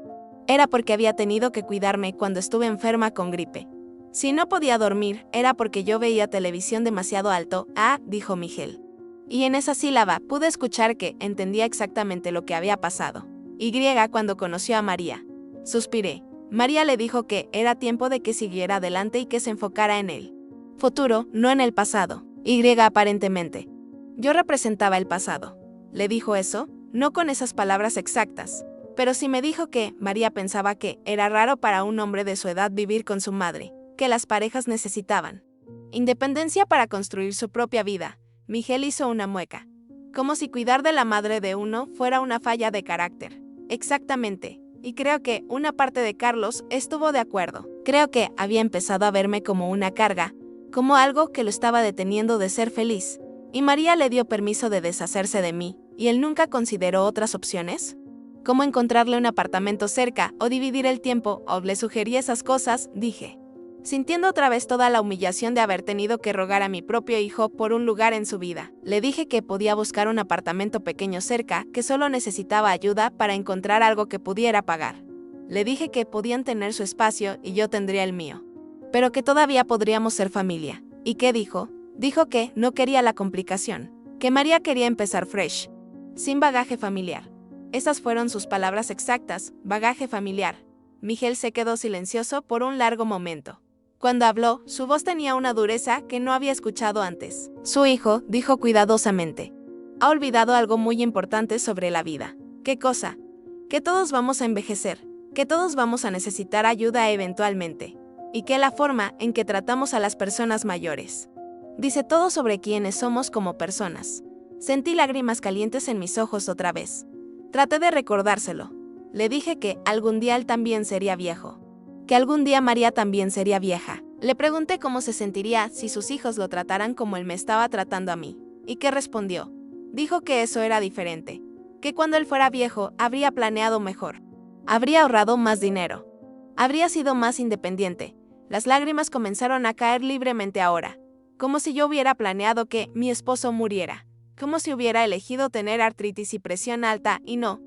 era porque había tenido que cuidarme cuando estuve enferma con gripe. Si no podía dormir, era porque yo veía televisión demasiado alto, dijo Miguel. Y en esa sílaba pude escuchar que entendía exactamente lo que había pasado. Y cuando conoció a María. Suspiré. María le dijo que era tiempo de que siguiera adelante y que se enfocara en el futuro, no en el pasado. Aparentemente. Yo representaba el pasado. ¿Le dijo eso? No con esas palabras exactas. Pero sí me dijo que María pensaba que era raro para un hombre de su edad vivir con su madre, que las parejas necesitaban independencia para construir su propia vida. Miguel hizo una mueca. Como si cuidar de la madre de uno fuera una falla de carácter. Exactamente. Y creo que una parte de Carlos estuvo de acuerdo. Creo que había empezado a verme como una carga, como algo que lo estaba deteniendo de ser feliz. Y María le dio permiso de deshacerse de mí, y él nunca consideró otras opciones. ¿Cómo encontrarle un apartamento cerca o dividir el tiempo? O le sugerí esas cosas, dije. Sintiendo otra vez toda la humillación de haber tenido que rogar a mi propio hijo por un lugar en su vida. Le dije que podía buscar un apartamento pequeño cerca, que solo necesitaba ayuda para encontrar algo que pudiera pagar. Le dije que podían tener su espacio y yo tendría el mío. Pero que todavía podríamos ser familia. ¿Y qué dijo? Dijo que no quería la complicación. Que María quería empezar fresh. Sin bagaje familiar. Esas fueron sus palabras exactas, bagaje familiar. Miguel se quedó silencioso por un largo momento. Cuando habló, su voz tenía una dureza que no había escuchado antes. Su hijo dijo cuidadosamente. Ha olvidado algo muy importante sobre la vida. ¿Qué cosa? Que todos vamos a envejecer, que todos vamos a necesitar ayuda eventualmente, y que la forma en que tratamos a las personas mayores dice todo sobre quiénes somos como personas. Sentí lágrimas calientes en mis ojos otra vez. Traté de recordárselo. Le dije que algún día él también sería viejo. Que algún día María también sería vieja. Le pregunté cómo se sentiría si sus hijos lo trataran como él me estaba tratando a mí. ¿Y qué respondió? Dijo que eso era diferente. Que cuando él fuera viejo, habría planeado mejor. Habría ahorrado más dinero. Habría sido más independiente. Las lágrimas comenzaron a caer libremente ahora. Como si yo hubiera planeado que mi esposo muriera. Como si hubiera elegido tener artritis y presión alta y no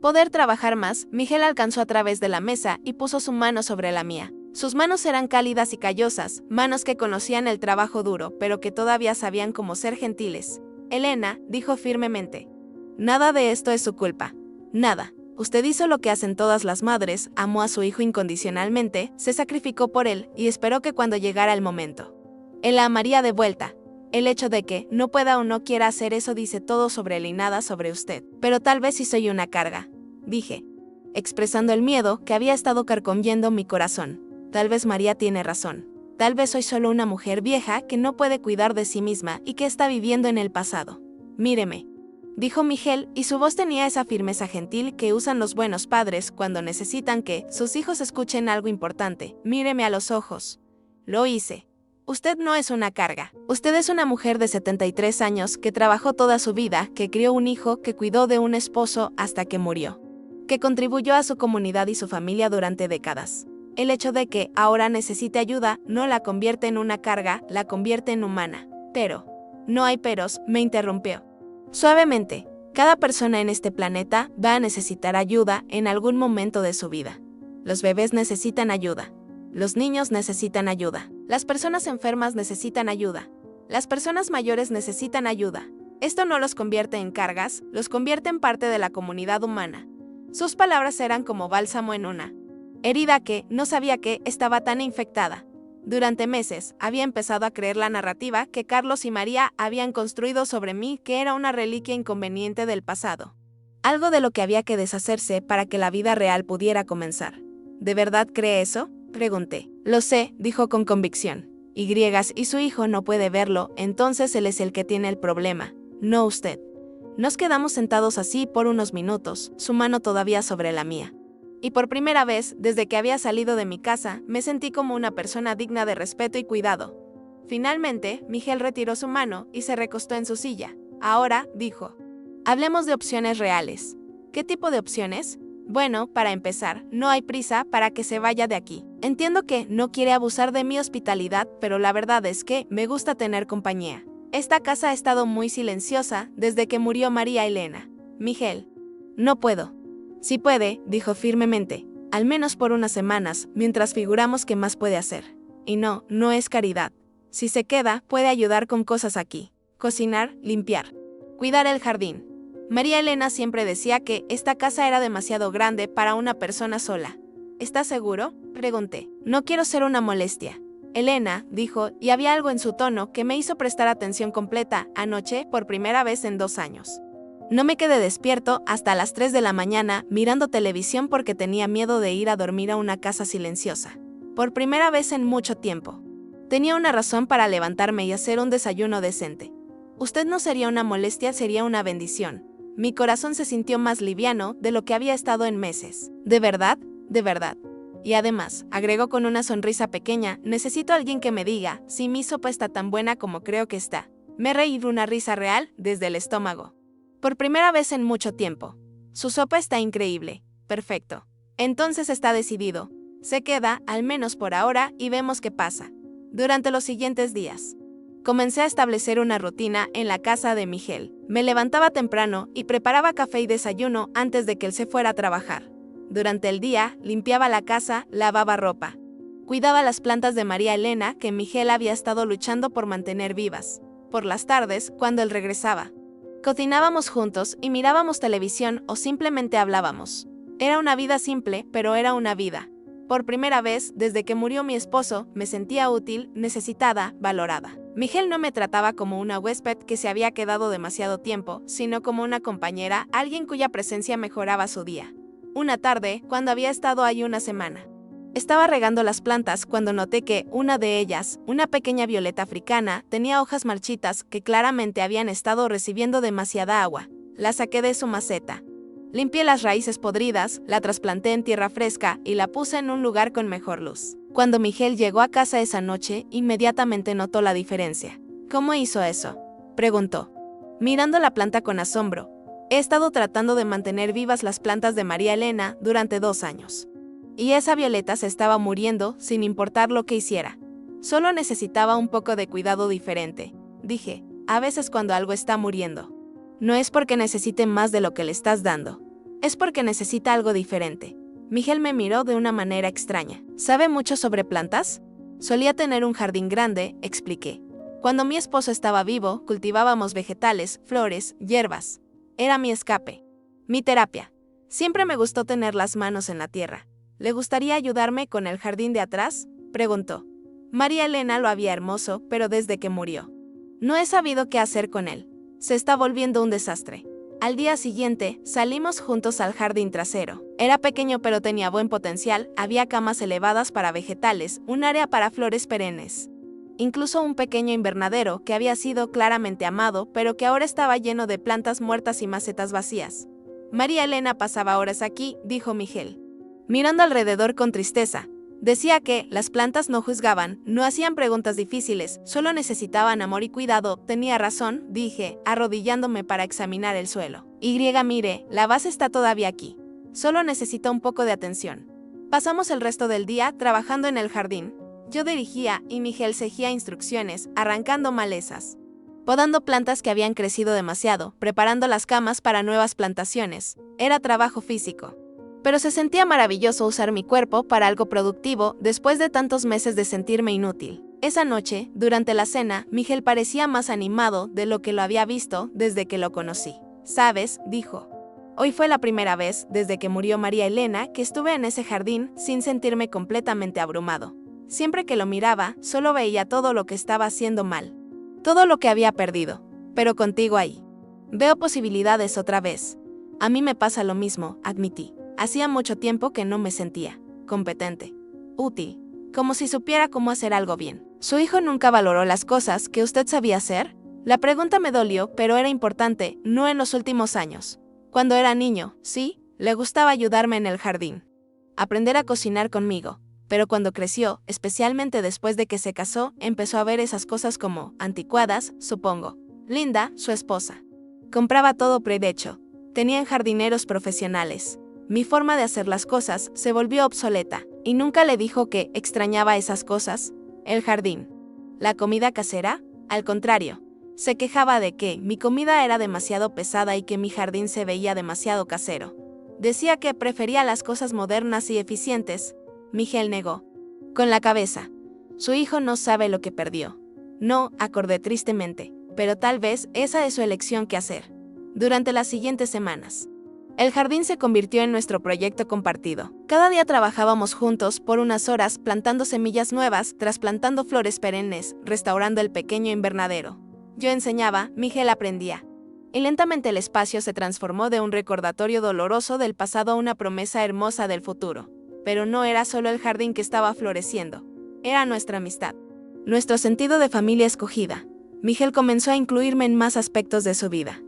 poder trabajar más. Miguel alcanzó a través de la mesa y puso su mano sobre la mía. Sus manos eran cálidas y callosas, manos que conocían el trabajo duro, pero que todavía sabían cómo ser gentiles. Elena, dijo firmemente. Nada de esto es su culpa. Nada. Usted hizo lo que hacen todas las madres, amó a su hijo incondicionalmente, se sacrificó por él y esperó que cuando llegara el momento, él la amaría de vuelta. El hecho de que no pueda o no quiera hacer eso dice todo sobre él y nada sobre usted. Pero tal vez sí soy una carga, dije, expresando el miedo que había estado carcomiendo mi corazón. Tal vez María tiene razón. Tal vez soy solo una mujer vieja que no puede cuidar de sí misma y que está viviendo en el pasado. Míreme, dijo Miguel, y su voz tenía esa firmeza gentil que usan los buenos padres cuando necesitan que sus hijos escuchen algo importante. Míreme a los ojos. Lo hice. Usted no es una carga. Usted es una mujer de 73 años que trabajó toda su vida, que crió un hijo, que cuidó de un esposo hasta que murió, que contribuyó a su comunidad y su familia durante décadas. El hecho de que ahora necesite ayuda no la convierte en una carga, la convierte en humana. Pero, no hay peros, me interrumpió. Suavemente, cada persona en este planeta va a necesitar ayuda en algún momento de su vida. Los bebés necesitan ayuda. Los niños necesitan ayuda. Las personas enfermas necesitan ayuda. Las personas mayores necesitan ayuda. Esto no los convierte en cargas, los convierte en parte de la comunidad humana. Sus palabras eran como bálsamo en una herida que, no sabía que, estaba tan infectada. Durante meses, había empezado a creer la narrativa que Carlos y María habían construido sobre mí, que era una reliquia inconveniente del pasado. Algo de lo que había que deshacerse para que la vida real pudiera comenzar. ¿De verdad cree eso?, pregunté. Lo sé, dijo con convicción. Y su hijo no puede verlo, entonces él es el que tiene el problema, no usted. Nos quedamos sentados así por unos minutos, su mano todavía sobre la mía. Y por primera vez, desde que había salido de mi casa, me sentí como una persona digna de respeto y cuidado. Finalmente, Miguel retiró su mano y se recostó en su silla. Ahora, dijo, hablemos de opciones reales. ¿Qué tipo de opciones? Bueno, para empezar, no hay prisa para que se vaya de aquí. Entiendo que no quiere abusar de mi hospitalidad, pero la verdad es que me gusta tener compañía. Esta casa ha estado muy silenciosa desde que murió María Elena. Miguel, no puedo. Sí puede, dijo firmemente, al menos por unas semanas, mientras figuramos qué más puede hacer. Y no, no es caridad. Si se queda, puede ayudar con cosas aquí. Cocinar, limpiar, cuidar el jardín. María Elena siempre decía que esta casa era demasiado grande para una persona sola. ¿Estás seguro?, pregunté. No quiero ser una molestia. Elena, dijo, y había algo en su tono que me hizo prestar atención completa anoche por primera vez en 2 años. No me quedé despierto hasta las 3 de la mañana mirando televisión porque tenía miedo de ir a dormir a una casa silenciosa. Por primera vez en mucho tiempo. Tenía una razón para levantarme y hacer un desayuno decente. Usted no sería una molestia, sería una bendición. Mi corazón se sintió más liviano de lo que había estado en meses. ¿De verdad? De verdad. Y además, agregó con una sonrisa pequeña, necesito a alguien que me diga si mi sopa está tan buena como creo que está. Me reí una risa real desde el estómago. Por primera vez en mucho tiempo. Su sopa está increíble. Perfecto. Entonces está decidido. Se queda, al menos por ahora, y vemos qué pasa. Durante los siguientes días, comencé a establecer una rutina en la casa de Miguel. Me levantaba temprano y preparaba café y desayuno antes de que él se fuera a trabajar. Durante el día, limpiaba la casa, lavaba ropa. Cuidaba las plantas de María Elena que Miguel había estado luchando por mantener vivas. Por las tardes, cuando él regresaba, cocinábamos juntos y mirábamos televisión o simplemente hablábamos. Era una vida simple, pero era una vida. Por primera vez, desde que murió mi esposo, me sentía útil, necesitada, valorada. Miguel no me trataba como una huésped que se había quedado demasiado tiempo, sino como una compañera, alguien cuya presencia mejoraba su día. Una tarde, cuando había estado ahí una semana, estaba regando las plantas cuando noté que una de ellas, una pequeña violeta africana, tenía hojas marchitas que claramente habían estado recibiendo demasiada agua. La saqué de su maceta. Limpié las raíces podridas, la trasplanté en tierra fresca y la puse en un lugar con mejor luz. Cuando Miguel llegó a casa esa noche, inmediatamente notó la diferencia. ¿Cómo hizo eso?, preguntó, mirando la planta con asombro. He estado tratando de mantener vivas las plantas de María Elena durante 2 años. Y esa violeta se estaba muriendo sin importar lo que hiciera. Solo necesitaba un poco de cuidado diferente. Dije, a veces cuando algo está muriendo, no es porque necesite más de lo que le estás dando. Es porque necesita algo diferente. Miguel me miró de una manera extraña. ¿Sabe mucho sobre plantas? Solía tener un jardín grande, expliqué. Cuando mi esposo estaba vivo, cultivábamos vegetales, flores, hierbas. Era mi escape. Mi terapia. Siempre me gustó tener las manos en la tierra. ¿Le gustaría ayudarme con el jardín de atrás?, preguntó. María Elena lo había hermoso, pero desde que murió, no he sabido qué hacer con él. Se está volviendo un desastre. Al día siguiente, salimos juntos al jardín trasero. Era pequeño pero tenía buen potencial, había camas elevadas para vegetales, un área para flores perennes. Incluso un pequeño invernadero que había sido claramente amado, pero que ahora estaba lleno de plantas muertas y macetas vacías. María Elena pasaba horas aquí, dijo Miguel, mirando alrededor con tristeza. Decía que las plantas no juzgaban, no hacían preguntas difíciles, solo necesitaban amor y cuidado. Tenía razón, dije, arrodillándome para examinar el suelo. Mire, la base está todavía aquí. Solo necesita un poco de atención. Pasamos el resto del día trabajando en el jardín. Yo dirigía y Miguel seguía instrucciones, arrancando malezas, podando plantas que habían crecido demasiado, preparando las camas para nuevas plantaciones. Era trabajo físico. Pero se sentía maravilloso usar mi cuerpo para algo productivo después de tantos meses de sentirme inútil. Esa noche, durante la cena, Miguel parecía más animado de lo que lo había visto desde que lo conocí. ¿Sabes?, dijo. Hoy fue la primera vez, desde que murió María Elena, que estuve en ese jardín sin sentirme completamente abrumado. Siempre que lo miraba, solo veía todo lo que estaba haciendo mal. Todo lo que había perdido. Pero contigo ahí. Veo posibilidades otra vez. A mí me pasa lo mismo, admití. Hacía mucho tiempo que no me sentía competente, útil, como si supiera cómo hacer algo bien. ¿Su hijo nunca valoró las cosas que usted sabía hacer? La pregunta me dolió, pero era importante, no en los últimos años. Cuando era niño, sí, le gustaba ayudarme en el jardín, aprender a cocinar conmigo, pero cuando creció, especialmente después de que se casó, empezó a ver esas cosas como anticuadas, supongo. Linda, su esposa, compraba todo prehecho, tenían jardineros profesionales. Mi forma de hacer las cosas se volvió obsoleta, y nunca le dijo que extrañaba esas cosas. El jardín. ¿La comida casera? Al contrario, se quejaba de que mi comida era demasiado pesada y que mi jardín se veía demasiado casero. Decía que prefería las cosas modernas y eficientes. Miguel negó, con la cabeza. Su hijo no sabe lo que perdió. No, acordé tristemente, pero tal vez esa es su elección que hacer. Durante las siguientes semanas, el jardín se convirtió en nuestro proyecto compartido. Cada día trabajábamos juntos por unas horas plantando semillas nuevas, trasplantando flores perennes, restaurando el pequeño invernadero. Yo enseñaba, Miguel aprendía. Y lentamente el espacio se transformó de un recordatorio doloroso del pasado a una promesa hermosa del futuro. Pero no era solo el jardín que estaba floreciendo. Era nuestra amistad. Nuestro sentido de familia escogida. Miguel comenzó a incluirme en más aspectos de su vida.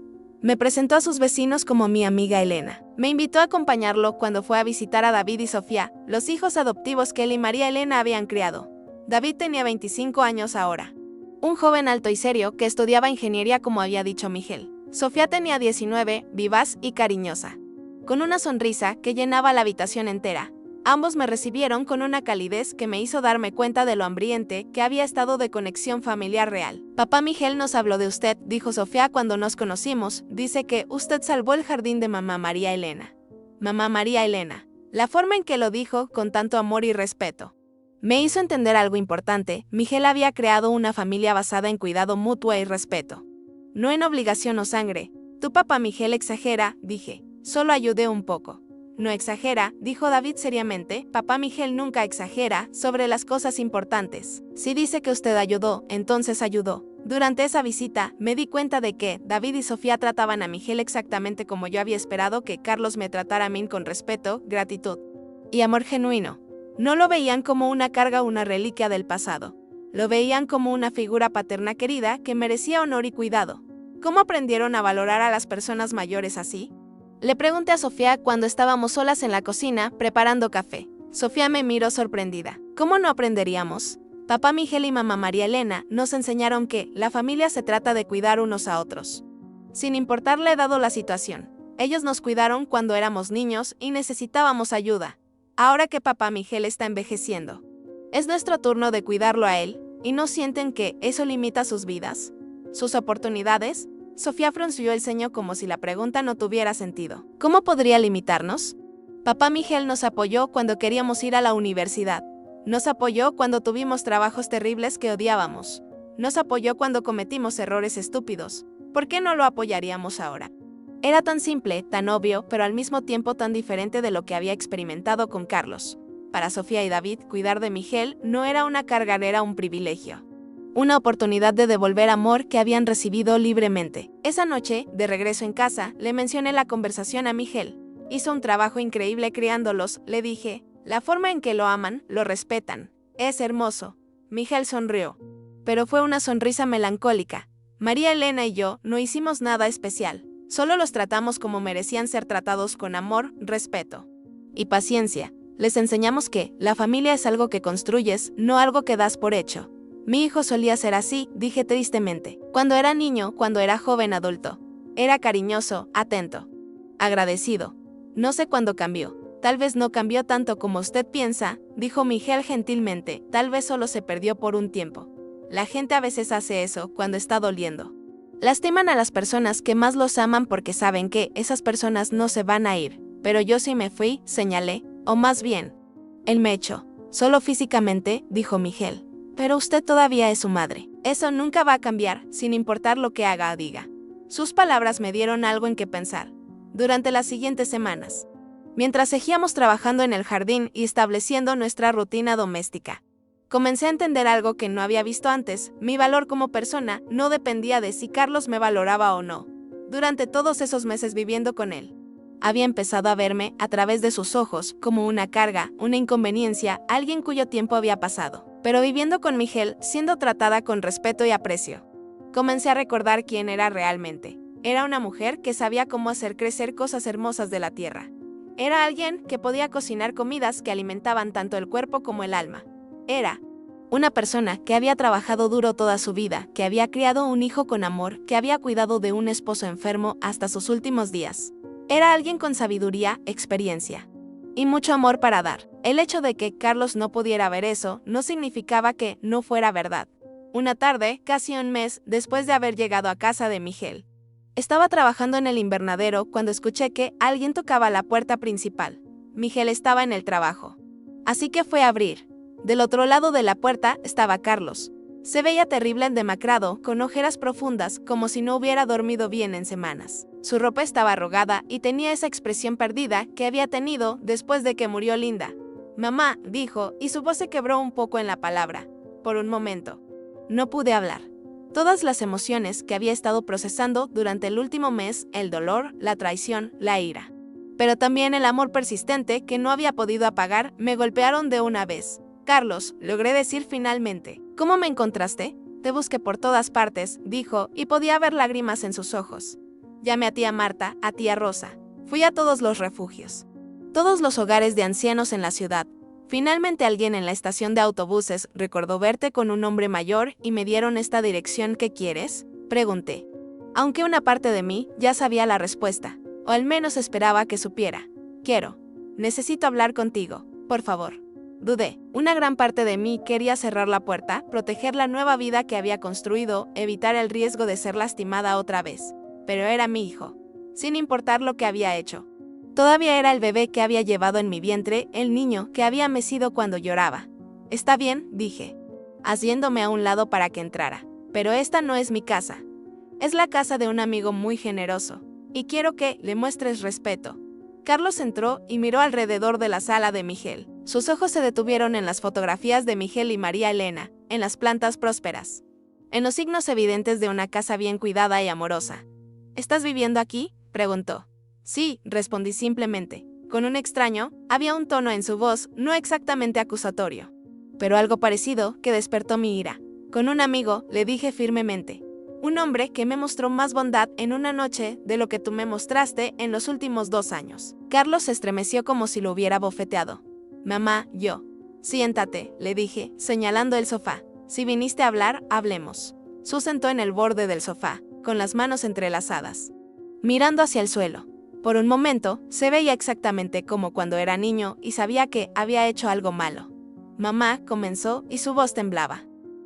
Me presentó a sus vecinos como mi amiga Elena. Me invitó a acompañarlo cuando fue a visitar a David y Sofía, los hijos adoptivos que él y María Elena habían criado. David tenía 25 años ahora. Un joven alto y serio que estudiaba ingeniería como había dicho Miguel. Sofía tenía 19, vivaz y cariñosa, con una sonrisa que llenaba la habitación entera. Ambos me recibieron con una calidez que me hizo darme cuenta de lo hambriente que había estado de conexión familiar real. Papá Miguel nos habló de usted, dijo Sofía cuando nos conocimos. Dice que usted salvó el jardín de mamá María Elena. Mamá María Elena. La forma en que lo dijo, con tanto amor y respeto, me hizo entender algo importante. Miguel había creado una familia basada en cuidado mutuo y respeto, no en obligación o sangre. Tu papá Miguel exagera, dije. Solo ayudé un poco. No exagera, dijo David seriamente. Papá Miguel nunca exagera sobre las cosas importantes. Si dice que usted ayudó, entonces ayudó. Durante esa visita, me di cuenta de que David y Sofía trataban a Miguel exactamente como yo había esperado que Carlos me tratara a mí, con respeto, gratitud y amor genuino. No lo veían como una carga o una reliquia del pasado. Lo veían como una figura paterna querida que merecía honor y cuidado. ¿Cómo aprendieron a valorar a las personas mayores así? Le pregunté a Sofía cuando estábamos solas en la cocina preparando café. Sofía me miró sorprendida. ¿Cómo no aprenderíamos? Papá Miguel y mamá María Elena nos enseñaron que la familia se trata de cuidar unos a otros, sin importar la edad o la situación. Ellos nos cuidaron cuando éramos niños y necesitábamos ayuda. Ahora que papá Miguel está envejeciendo, es nuestro turno de cuidarlo a él, ¿y no sienten que eso limita sus vidas, sus oportunidades? Sofía frunció el ceño como si la pregunta no tuviera sentido. ¿Cómo podría limitarnos? Papá Miguel nos apoyó cuando queríamos ir a la universidad. Nos apoyó cuando tuvimos trabajos terribles que odiábamos. Nos apoyó cuando cometimos errores estúpidos. ¿Por qué no lo apoyaríamos ahora? Era tan simple, tan obvio, pero al mismo tiempo tan diferente de lo que había experimentado con Carlos. Para Sofía y David, cuidar de Miguel no era una carga, era un privilegio. Una oportunidad de devolver amor que habían recibido libremente. Esa noche, de regreso en casa, le mencioné la conversación a Miguel. Hizo un trabajo increíble criándolos, le dije. La forma en que lo aman, lo respetan. Es hermoso. Miguel sonrió. Pero fue una sonrisa melancólica. María Elena y yo no hicimos nada especial. Solo los tratamos como merecían ser tratados, con amor, respeto y paciencia. Les enseñamos que la familia es algo que construyes, no algo que das por hecho. Mi hijo solía ser así, dije tristemente. Cuando era niño, cuando era joven adulto. Era cariñoso, atento, agradecido. No sé cuándo cambió. Tal vez no cambió tanto como usted piensa, dijo Miguel gentilmente, tal vez solo se perdió por un tiempo. La gente a veces hace eso cuando está doliendo. Lastiman a las personas que más los aman porque saben que esas personas no se van a ir. Pero yo sí me fui, señalé, o más bien, él me echó. Solo físicamente, dijo Miguel. Pero usted todavía es su madre. Eso nunca va a cambiar, sin importar lo que haga o diga. Sus palabras me dieron algo en que pensar. Durante las siguientes semanas, mientras seguíamos trabajando en el jardín y estableciendo nuestra rutina doméstica, comencé a entender algo que no había visto antes. Mi valor como persona no dependía de si Carlos me valoraba o no. Durante todos esos meses viviendo con él, había empezado a verme a través de sus ojos como una carga, una inconveniencia, alguien cuyo tiempo había pasado. Pero viviendo con Miguel, siendo tratada con respeto y aprecio, comencé a recordar quién era realmente. Era una mujer que sabía cómo hacer crecer cosas hermosas de la tierra. Era alguien que podía cocinar comidas que alimentaban tanto el cuerpo como el alma. Era una persona que había trabajado duro toda su vida, que había criado un hijo con amor, que había cuidado de un esposo enfermo hasta sus últimos días. Era alguien con sabiduría, experiencia y mucho amor para dar. El hecho de que Carlos no pudiera ver eso no significaba que no fuera verdad. Una tarde, casi un mes después de haber llegado a casa de Miguel, estaba trabajando en el invernadero cuando escuché que alguien tocaba la puerta principal. Miguel estaba en el trabajo. Así que fue a abrir. Del otro lado de la puerta estaba Carlos. Se veía terrible, demacrado, con ojeras profundas, como si no hubiera dormido bien en semanas. Su ropa estaba arrugada y tenía esa expresión perdida que había tenido después de que murió Linda. Mamá, dijo, y su voz se quebró un poco en la palabra. Por un momento, no pude hablar. Todas las emociones que había estado procesando durante el último mes, el dolor, la traición, la ira, pero también el amor persistente que no había podido apagar, me golpearon de una vez. Carlos, logré decir finalmente. ¿Cómo me encontraste? Te busqué por todas partes, dijo, y podía ver lágrimas en sus ojos. Llamé a tía Marta, a tía Rosa. Fui a todos los refugios, todos los hogares de ancianos en la ciudad. Finalmente alguien en la estación de autobuses recordó verte con un hombre mayor y me dieron esta dirección. ¿Qué quieres?, pregunté. Aunque una parte de mí ya sabía la respuesta, o al menos esperaba que supiera. Necesito hablar contigo, por favor. Dudé. Una gran parte de mí quería cerrar la puerta, proteger la nueva vida que había construido, evitar el riesgo de ser lastimada otra vez. Pero era mi hijo, sin importar lo que había hecho. Todavía era el bebé que había llevado en mi vientre, el niño que había mecido cuando lloraba. Está bien, dije, haciéndome a un lado para que entrara. Pero esta no es mi casa. Es la casa de un amigo muy generoso, y quiero que le muestres respeto. Carlos entró y miró alrededor de la sala de Miguel. Sus ojos se detuvieron en las fotografías de Miguel y María Elena, en las plantas prósperas, en los signos evidentes de una casa bien cuidada y amorosa. ¿Estás viviendo aquí?, preguntó. Sí, respondí simplemente. Con un extraño, había un tono en su voz, no exactamente acusatorio, pero algo parecido que despertó mi ira. Con un amigo, le dije firmemente. Un hombre que me mostró más bondad en una noche de lo que tú me mostraste en los últimos 2 años. Carlos se estremeció como si lo hubiera bofeteado. Mamá, yo. Siéntate, le dije, señalando el sofá. Si viniste a hablar, hablemos. Su sentó en el borde del sofá, con las manos entrelazadas, mirando hacia el suelo. Por un momento, se veía exactamente como cuando era niño y sabía que había hecho algo malo. Mamá, comenzó, y su voz temblaba.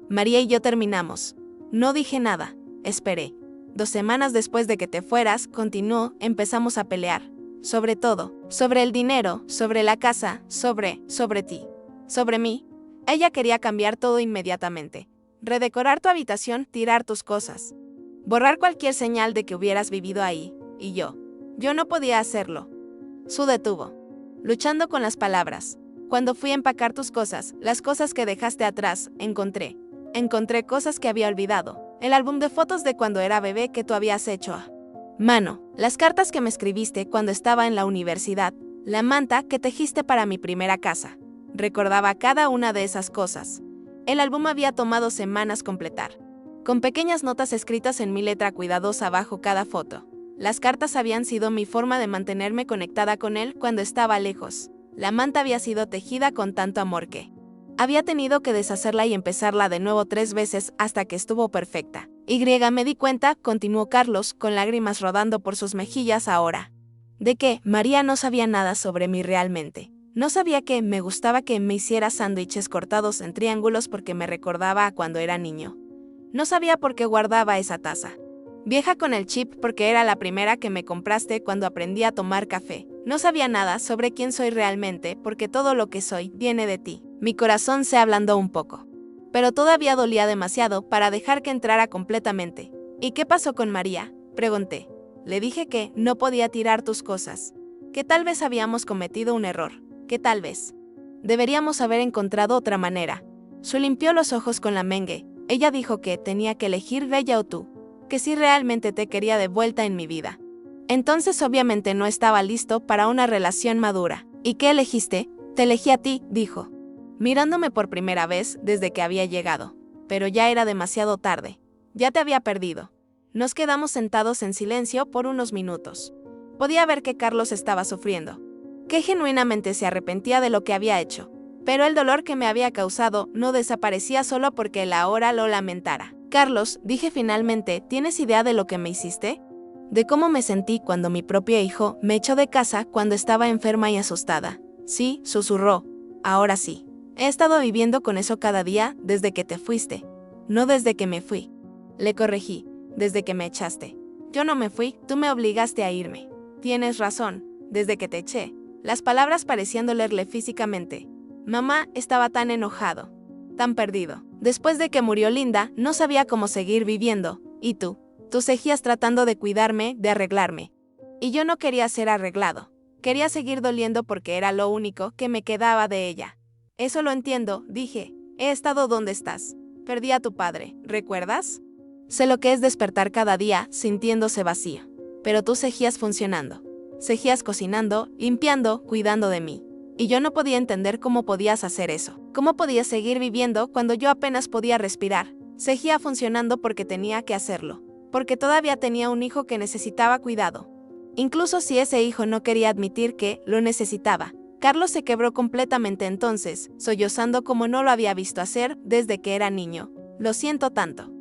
María y yo terminamos. No dije nada. Esperé. 2 semanas después de que te fueras, continuó, empezamos a pelear. Sobre todo, sobre el dinero, sobre la casa, sobre ti, sobre mí. Ella quería cambiar todo inmediatamente. Redecorar tu habitación, tirar tus cosas, borrar cualquier señal de que hubieras vivido ahí, y yo no podía hacerlo. Su detuvo, luchando con las palabras. Cuando fui a empacar tus cosas, las cosas que dejaste atrás, encontré cosas que había olvidado. El álbum de fotos de cuando era bebé que tú habías hecho a mano, las cartas que me escribiste cuando estaba en la universidad, la manta que tejiste para mi primera casa. Recordaba cada una de esas cosas. El álbum había tomado semanas completar, con pequeñas notas escritas en mi letra cuidadosa bajo cada foto. Las cartas habían sido mi forma de mantenerme conectada con él cuando estaba lejos. La manta había sido tejida con tanto amor que había tenido que deshacerla y empezarla de nuevo 3 veces hasta que estuvo perfecta. Me di cuenta, continuó Carlos, con lágrimas rodando por sus mejillas ahora, de que María no sabía nada sobre mí realmente. No sabía que me gustaba que me hiciera sándwiches cortados en triángulos porque me recordaba a cuando era niño. No sabía por qué guardaba esa taza vieja con el chip porque era la primera que me compraste cuando aprendí a tomar café. No sabía nada sobre quién soy realmente porque todo lo que soy viene de ti. Mi corazón se ablandó un poco, pero todavía dolía demasiado para dejar que entrara completamente. ¿Y qué pasó con María?, pregunté. Le dije que no podía tirar tus cosas, que tal vez habíamos cometido un error, que tal vez deberíamos haber encontrado otra manera. Su limpió los ojos con la mengue. Ella dijo que tenía que elegir ella o tú, que si realmente te quería de vuelta en mi vida. Entonces obviamente no estaba listo para una relación madura. ¿Y qué elegiste? Te elegí a ti, dijo, mirándome por primera vez desde que había llegado. Pero ya era demasiado tarde. Ya te había perdido. Nos quedamos sentados en silencio por unos minutos. Podía ver que Carlos estaba sufriendo, que genuinamente se arrepentía de lo que había hecho. Pero el dolor que me había causado no desaparecía solo porque él ahora lo lamentara. Carlos, dije finalmente, ¿tienes idea de lo que me hiciste? De cómo me sentí cuando mi propio hijo me echó de casa cuando estaba enferma y asustada. Sí, susurró. Ahora sí. He estado viviendo con eso cada día desde que te fuiste. No desde que me fui. Le corregí. Desde que me echaste. Yo no me fui, tú me obligaste a irme. Tienes razón. Desde que te eché. Las palabras parecían dolerle físicamente. Mamá estaba tan enojado, tan perdido. Después de que murió Linda, no sabía cómo seguir viviendo. ¿Y tú? Tú seguías tratando de cuidarme, de arreglarme. Y yo no quería ser arreglado. Quería seguir doliendo porque era lo único que me quedaba de ella. Eso lo entiendo, dije. He estado donde estás. Perdí a tu padre, ¿recuerdas? Sé lo que es despertar cada día sintiéndose vacío. Pero tú seguías funcionando. Seguías cocinando, limpiando, cuidando de mí. Y yo no podía entender cómo podías hacer eso. ¿Cómo podías seguir viviendo cuando yo apenas podía respirar? Seguía funcionando porque tenía que hacerlo. Porque todavía tenía un hijo que necesitaba cuidado. Incluso si ese hijo no quería admitir que lo necesitaba. Carlos se quebró completamente entonces, sollozando como no lo había visto hacer desde que era niño. Lo siento tanto.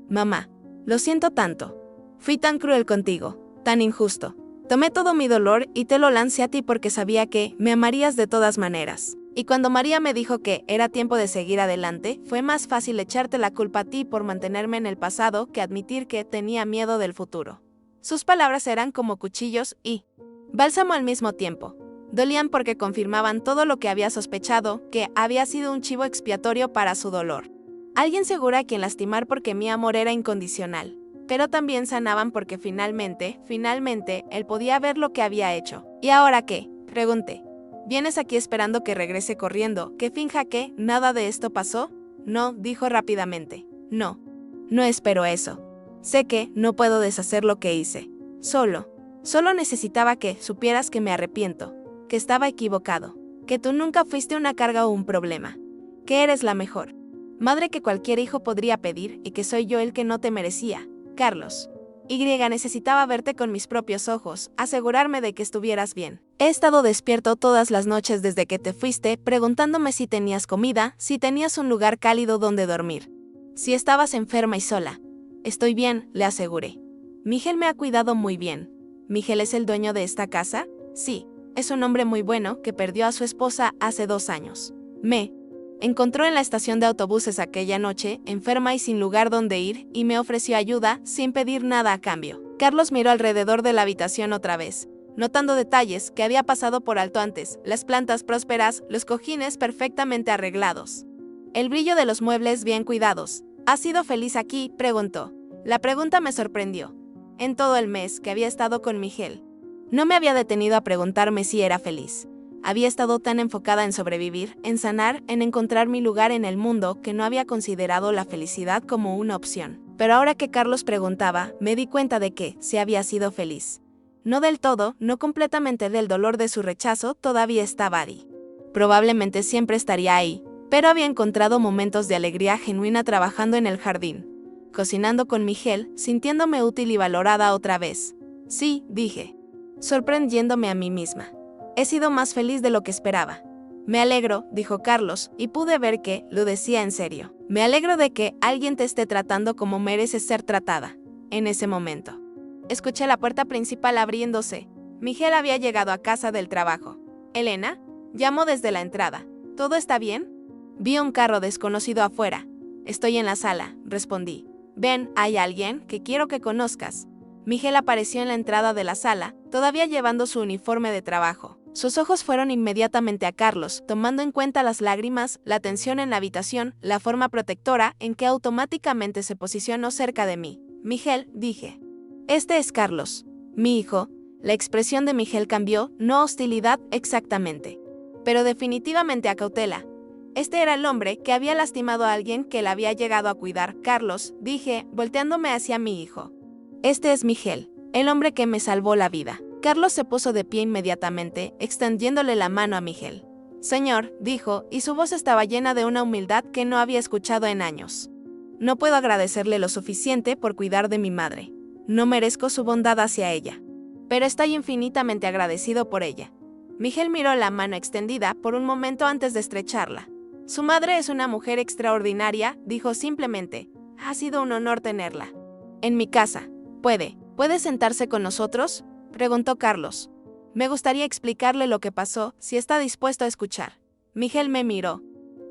Mamá, lo siento tanto. Fui tan cruel contigo, tan injusto. Tomé todo mi dolor y te lo lancé a ti porque sabía que me amarías de todas maneras. Y cuando María me dijo que era tiempo de seguir adelante, fue más fácil echarte la culpa a ti por mantenerme en el pasado que admitir que tenía miedo del futuro. Sus palabras eran como cuchillos y bálsamo al mismo tiempo. Dolían porque confirmaban todo lo que había sospechado, que había sido un chivo expiatorio para su dolor. Alguien segura a quien lastimar porque mi amor era incondicional. Pero también sanaban porque finalmente, él podía ver lo que había hecho. ¿Y ahora qué?, pregunté. ¿Vienes aquí esperando que regrese corriendo, que finja que nada de esto pasó? No, dijo rápidamente. No espero eso. Sé que no puedo deshacer lo que hice. Solo necesitaba que supieras que me arrepiento, que estaba equivocado, que tú nunca fuiste una carga o un problema, que eres la mejor madre que cualquier hijo podría pedir y que soy yo el que no te merecía. Carlos. Necesitaba verte con mis propios ojos, asegurarme de que estuvieras bien. He estado despierto todas las noches desde que te fuiste, preguntándome si tenías comida, si tenías un lugar cálido donde dormir, si estabas enferma y sola. Estoy bien, le aseguré. Miguel me ha cuidado muy bien. ¿Miguel es el dueño de esta casa? Sí, es un hombre muy bueno que perdió a su esposa hace 2 años. Me encontró en la estación de autobuses aquella noche, enferma y sin lugar donde ir, y me ofreció ayuda sin pedir nada a cambio. Carlos miró alrededor de la habitación otra vez, notando detalles que había pasado por alto antes, las plantas prósperas, los cojines perfectamente arreglados, el brillo de los muebles bien cuidados. ¿Has sido feliz aquí?, preguntó. La pregunta me sorprendió. En todo el mes que había estado con Miguel, no me había detenido a preguntarme si era feliz. Había estado tan enfocada en sobrevivir, en sanar, en encontrar mi lugar en el mundo, que no había considerado la felicidad como una opción. Pero ahora que Carlos preguntaba, me di cuenta de que, si había sido feliz. No del todo, no completamente del dolor de su rechazo, todavía estaba ahí. Probablemente siempre estaría ahí, pero había encontrado momentos de alegría genuina trabajando en el jardín, cocinando con Miguel, sintiéndome útil y valorada otra vez. Sí, dije, sorprendiéndome a mí misma. He sido más feliz de lo que esperaba. Me alegro, dijo Carlos, y pude ver que lo decía en serio. Me alegro de que alguien te esté tratando como mereces ser tratada. En ese momento, escuché la puerta principal abriéndose. Miguel había llegado a casa del trabajo. ¿Elena? Llamó desde la entrada. ¿Todo está bien? Vi un carro desconocido afuera. Estoy en la sala, respondí. Ven, hay alguien que quiero que conozcas. Miguel apareció en la entrada de la sala, todavía llevando su uniforme de trabajo. Sus ojos fueron inmediatamente a Carlos, tomando en cuenta las lágrimas, la tensión en la habitación, la forma protectora en que automáticamente se posicionó cerca de mí. Miguel, dije. Este es Carlos, mi hijo. La expresión de Miguel cambió, no hostilidad exactamente, pero definitivamente a cautela. Este era el hombre que había lastimado a alguien que la había llegado a cuidar. Carlos, dije, volteándome hacia mi hijo. Este es Miguel, el hombre que me salvó la vida. Carlos se puso de pie inmediatamente, extendiéndole la mano a Miguel. Señor, dijo, y su voz estaba llena de una humildad que no había escuchado en años. No puedo agradecerle lo suficiente por cuidar de mi madre. No merezco su bondad hacia ella, pero estoy infinitamente agradecido por ella. Miguel miró la mano extendida por un momento antes de estrecharla. Su madre es una mujer extraordinaria, dijo simplemente. Ha sido un honor tenerla en mi casa. ¿Puede sentarse con nosotros?, preguntó Carlos. Me gustaría explicarle lo que pasó, si está dispuesto a escuchar. Miguel me miró,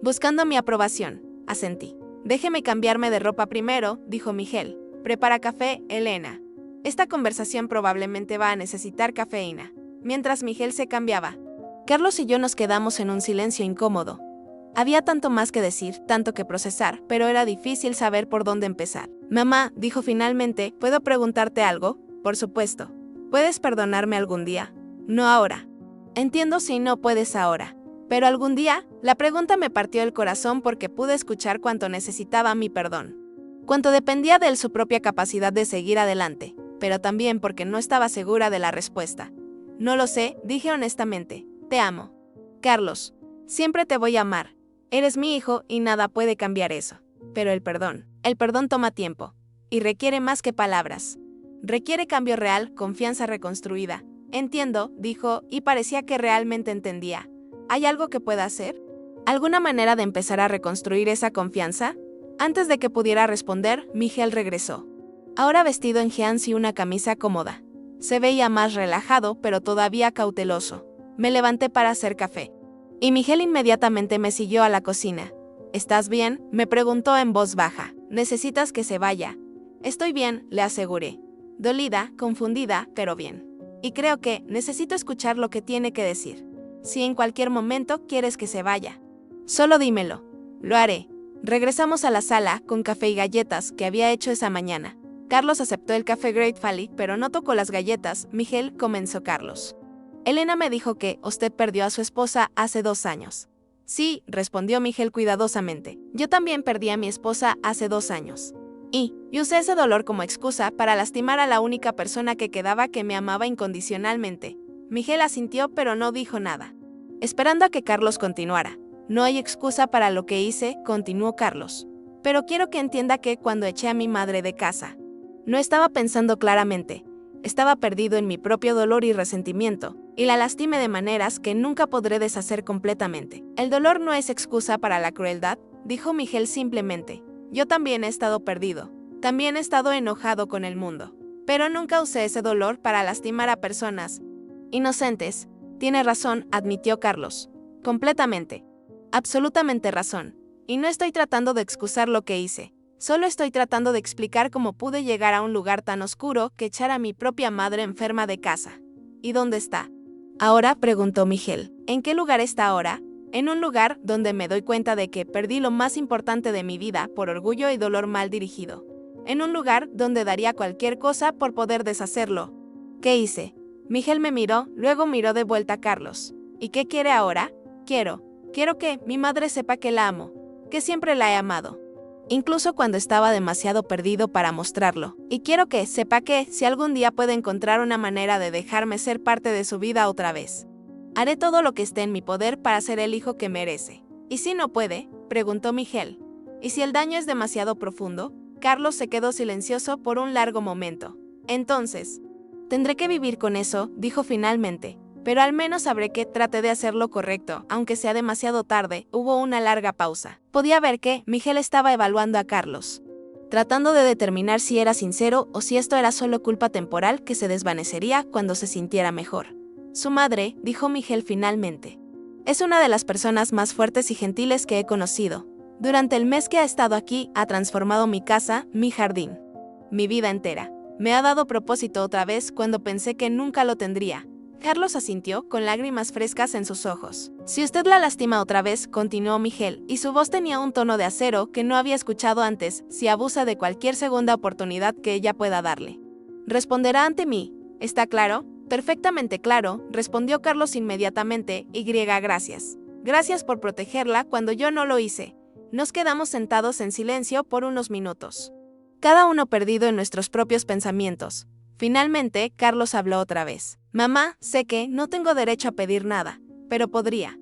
buscando mi aprobación. Asentí. Déjeme cambiarme de ropa primero, dijo Miguel. Prepara café, Elena. Esta conversación probablemente va a necesitar cafeína. Mientras Miguel se cambiaba, Carlos y yo nos quedamos en un silencio incómodo. Había tanto más que decir, tanto que procesar, pero era difícil saber por dónde empezar. Mamá, dijo finalmente, ¿puedo preguntarte algo? Por supuesto. ¿Puedes perdonarme algún día? No ahora. Entiendo si no puedes ahora. Pero algún día, la pregunta me partió el corazón porque pude escuchar cuánto necesitaba mi perdón. Cuánto dependía de él su propia capacidad de seguir adelante, pero también porque no estaba segura de la respuesta. No lo sé, dije honestamente. Te amo. Carlos, siempre te voy a amar. Eres mi hijo y nada puede cambiar eso. Pero el perdón toma tiempo. Y requiere más que palabras. Requiere cambio real, confianza reconstruida. Entiendo, dijo, y parecía que realmente entendía. ¿Hay algo que pueda hacer? ¿Alguna manera de empezar a reconstruir esa confianza? Antes de que pudiera responder, Miguel regresó. Ahora vestido en jeans y una camisa cómoda. Se veía más relajado, pero todavía cauteloso. Me levanté para hacer café. Y Miguel inmediatamente me siguió a la cocina. ¿Estás bien?, me preguntó en voz baja. ¿Necesitas que se vaya? Estoy bien, le aseguré. Dolida, confundida, pero bien. Y creo que necesito escuchar lo que tiene que decir. Si en cualquier momento quieres que se vaya, solo dímelo. Lo haré. Regresamos a la sala con café y galletas que había hecho esa mañana. Carlos aceptó el café Great Falls, pero no tocó las galletas. Miguel, comenzó Carlos. Elena me dijo que usted perdió a su esposa hace 2 años. Sí, respondió Miguel cuidadosamente. Yo también perdí a mi esposa hace 2 años. Y usé ese dolor como excusa para lastimar a la única persona que quedaba que me amaba incondicionalmente. Miguel asintió pero no dijo nada, esperando a que Carlos continuara. No hay excusa para lo que hice, continuó Carlos. Pero quiero que entienda que cuando eché a mi madre de casa, no estaba pensando claramente. Estaba perdido en mi propio dolor y resentimiento, y la lastimé de maneras que nunca podré deshacer completamente. El dolor no es excusa para la crueldad, dijo Miguel simplemente. Yo también he estado perdido, también he estado enojado con el mundo, pero nunca usé ese dolor para lastimar a personas inocentes. Tiene razón, admitió Carlos. Completamente. Absolutamente razón. Y no estoy tratando de excusar lo que hice. Solo estoy tratando de explicar cómo pude llegar a un lugar tan oscuro que echar a mi propia madre enferma de casa. ¿Y dónde está ahora?, preguntó Miguel. ¿En qué lugar está ahora? En un lugar donde me doy cuenta de que perdí lo más importante de mi vida por orgullo y dolor mal dirigido. En un lugar donde daría cualquier cosa por poder deshacerlo. ¿Qué hice? Miguel me miró, luego miró de vuelta a Carlos. ¿Y qué quiere ahora? Quiero que mi madre sepa que la amo, que siempre la he amado. Incluso cuando estaba demasiado perdido para mostrarlo. Y quiero que sepa que, si algún día puede encontrar una manera de dejarme ser parte de su vida otra vez, haré todo lo que esté en mi poder para ser el hijo que merece. ¿Y si no puede?, preguntó Miguel. ¿Y si el daño es demasiado profundo? Carlos se quedó silencioso por un largo momento. Entonces, tendré que vivir con eso, dijo finalmente. Pero al menos sabré que traté de hacer lo correcto, aunque sea demasiado tarde. Hubo una larga pausa. Podía ver que Miguel estaba evaluando a Carlos, tratando de determinar si era sincero o si esto era solo culpa temporal que se desvanecería cuando se sintiera mejor. Su madre, dijo Miguel finalmente, es una de las personas más fuertes y gentiles que he conocido. Durante el mes que ha estado aquí, ha transformado mi casa, mi jardín, mi vida entera. Me ha dado propósito otra vez cuando pensé que nunca lo tendría. Carlos asintió, con lágrimas frescas en sus ojos. Si usted la lastima otra vez, continuó Miguel, y su voz tenía un tono de acero que no había escuchado antes, si abusa de cualquier segunda oportunidad que ella pueda darle, responderá ante mí. ¿Está claro? Perfectamente claro, respondió Carlos inmediatamente. Gracias. Gracias por protegerla cuando yo no lo hice. Nos quedamos sentados en silencio por unos minutos, cada uno perdido en nuestros propios pensamientos. Finalmente, Carlos habló otra vez. Mamá, sé que no tengo derecho a pedir nada, pero ¿podría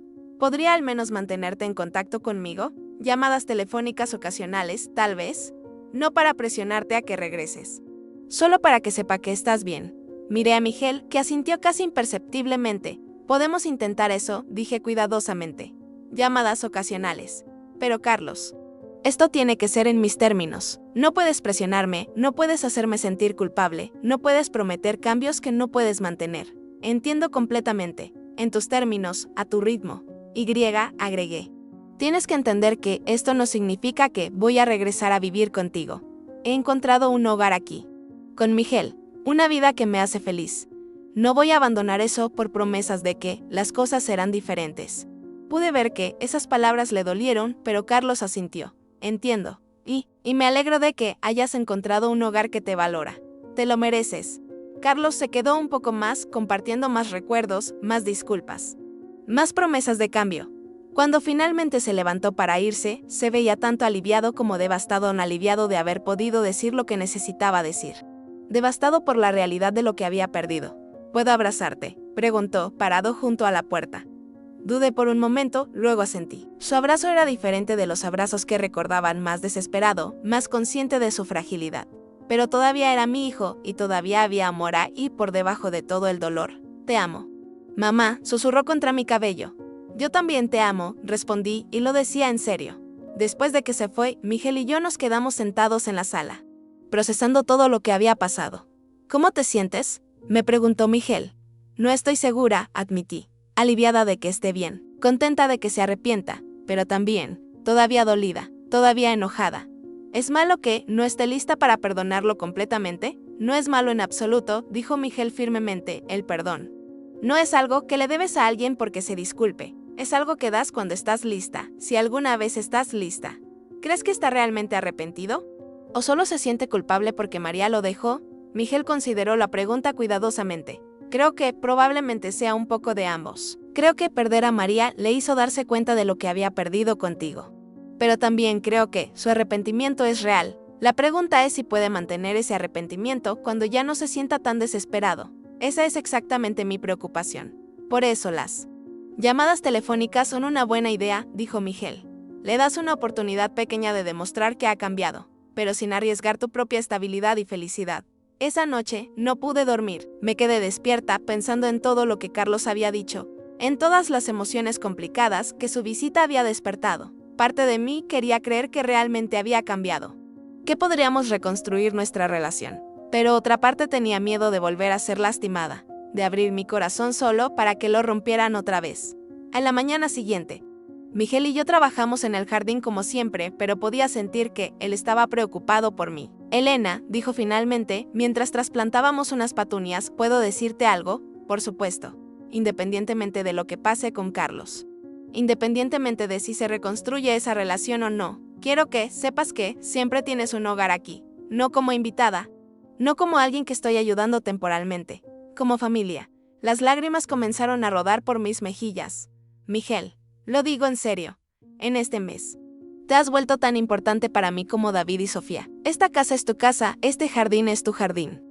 al menos mantenerte en contacto conmigo? Llamadas telefónicas ocasionales, tal vez. No para presionarte a que regreses, solo para que sepa que estás bien. Miré a Miguel, que asintió casi imperceptiblemente. Podemos intentar eso, dije cuidadosamente. Llamadas ocasionales. Pero Carlos, esto tiene que ser en mis términos. No puedes presionarme, no puedes hacerme sentir culpable, no puedes prometer cambios que no puedes mantener. Entiendo completamente. En tus términos, a tu ritmo. Agregué. Tienes que entender que esto no significa que voy a regresar a vivir contigo. He encontrado un hogar aquí, con Miguel, una vida que me hace feliz. No voy a abandonar eso por promesas de que las cosas serán diferentes. Pude ver que esas palabras le dolieron, pero Carlos asintió. Entiendo. Y me alegro de que hayas encontrado un hogar que te valora. Te lo mereces. Carlos se quedó un poco más, compartiendo más recuerdos, más disculpas, más promesas de cambio. Cuando finalmente se levantó para irse, se veía tanto aliviado como devastado, aliviado de haber podido decir lo que necesitaba decir. Devastado por la realidad de lo que había perdido. ¿Puedo abrazarte?, preguntó, parado junto a la puerta. Dudé por un momento, luego asentí. Su abrazo era diferente de los abrazos que recordaban, más desesperado, más consciente de su fragilidad. Pero todavía era mi hijo, y todavía había amor ahí por debajo de todo el dolor. Te amo. Mamá, susurró contra mi cabello. Yo también te amo, respondí, y lo decía en serio. Después de que se fue, Miguel y yo nos quedamos sentados en la sala, procesando todo lo que había pasado. ¿Cómo te sientes?, me preguntó Miguel. No estoy segura, admití. Aliviada de que esté bien, contenta de que se arrepienta, pero también, todavía dolida, todavía enojada. ¿Es malo que no esté lista para perdonarlo completamente? No es malo en absoluto, dijo Miguel firmemente. El perdón no es algo que le debes a alguien porque se disculpe, es algo que das cuando estás lista, si alguna vez estás lista. ¿Crees que está realmente arrepentido? ¿O solo se siente culpable porque María lo dejó? Miguel consideró la pregunta cuidadosamente. Creo que probablemente sea un poco de ambos. Creo que perder a María le hizo darse cuenta de lo que había perdido contigo. Pero también creo que su arrepentimiento es real. La pregunta es si puede mantener ese arrepentimiento cuando ya no se sienta tan desesperado. Esa es exactamente mi preocupación. Por eso las llamadas telefónicas son una buena idea, dijo Miguel. Le das una oportunidad pequeña de demostrar que ha cambiado, pero sin arriesgar tu propia estabilidad y felicidad. Esa noche no pude dormir, me quedé despierta pensando en todo lo que Carlos había dicho, en todas las emociones complicadas que su visita había despertado. Parte de mí quería creer que realmente había cambiado, que podríamos reconstruir nuestra relación, pero otra parte tenía miedo de volver a ser lastimada, de abrir mi corazón solo para que lo rompieran otra vez. A la mañana siguiente, Miguel y yo trabajamos en el jardín como siempre, pero podía sentir que él estaba preocupado por mí. Elena, dijo finalmente, mientras trasplantábamos unas petunias, ¿puedo decirte algo? Por supuesto. Independientemente de lo que pase con Carlos. Independientemente de si se reconstruye esa relación o no, quiero que sepas que siempre tienes un hogar aquí. No como invitada. No como alguien que estoy ayudando temporalmente. Como familia. Las lágrimas comenzaron a rodar por mis mejillas. Miguel. Lo digo en serio. En este mes, te has vuelto tan importante para mí como David y Sofía. Esta casa es tu casa, este jardín es tu jardín.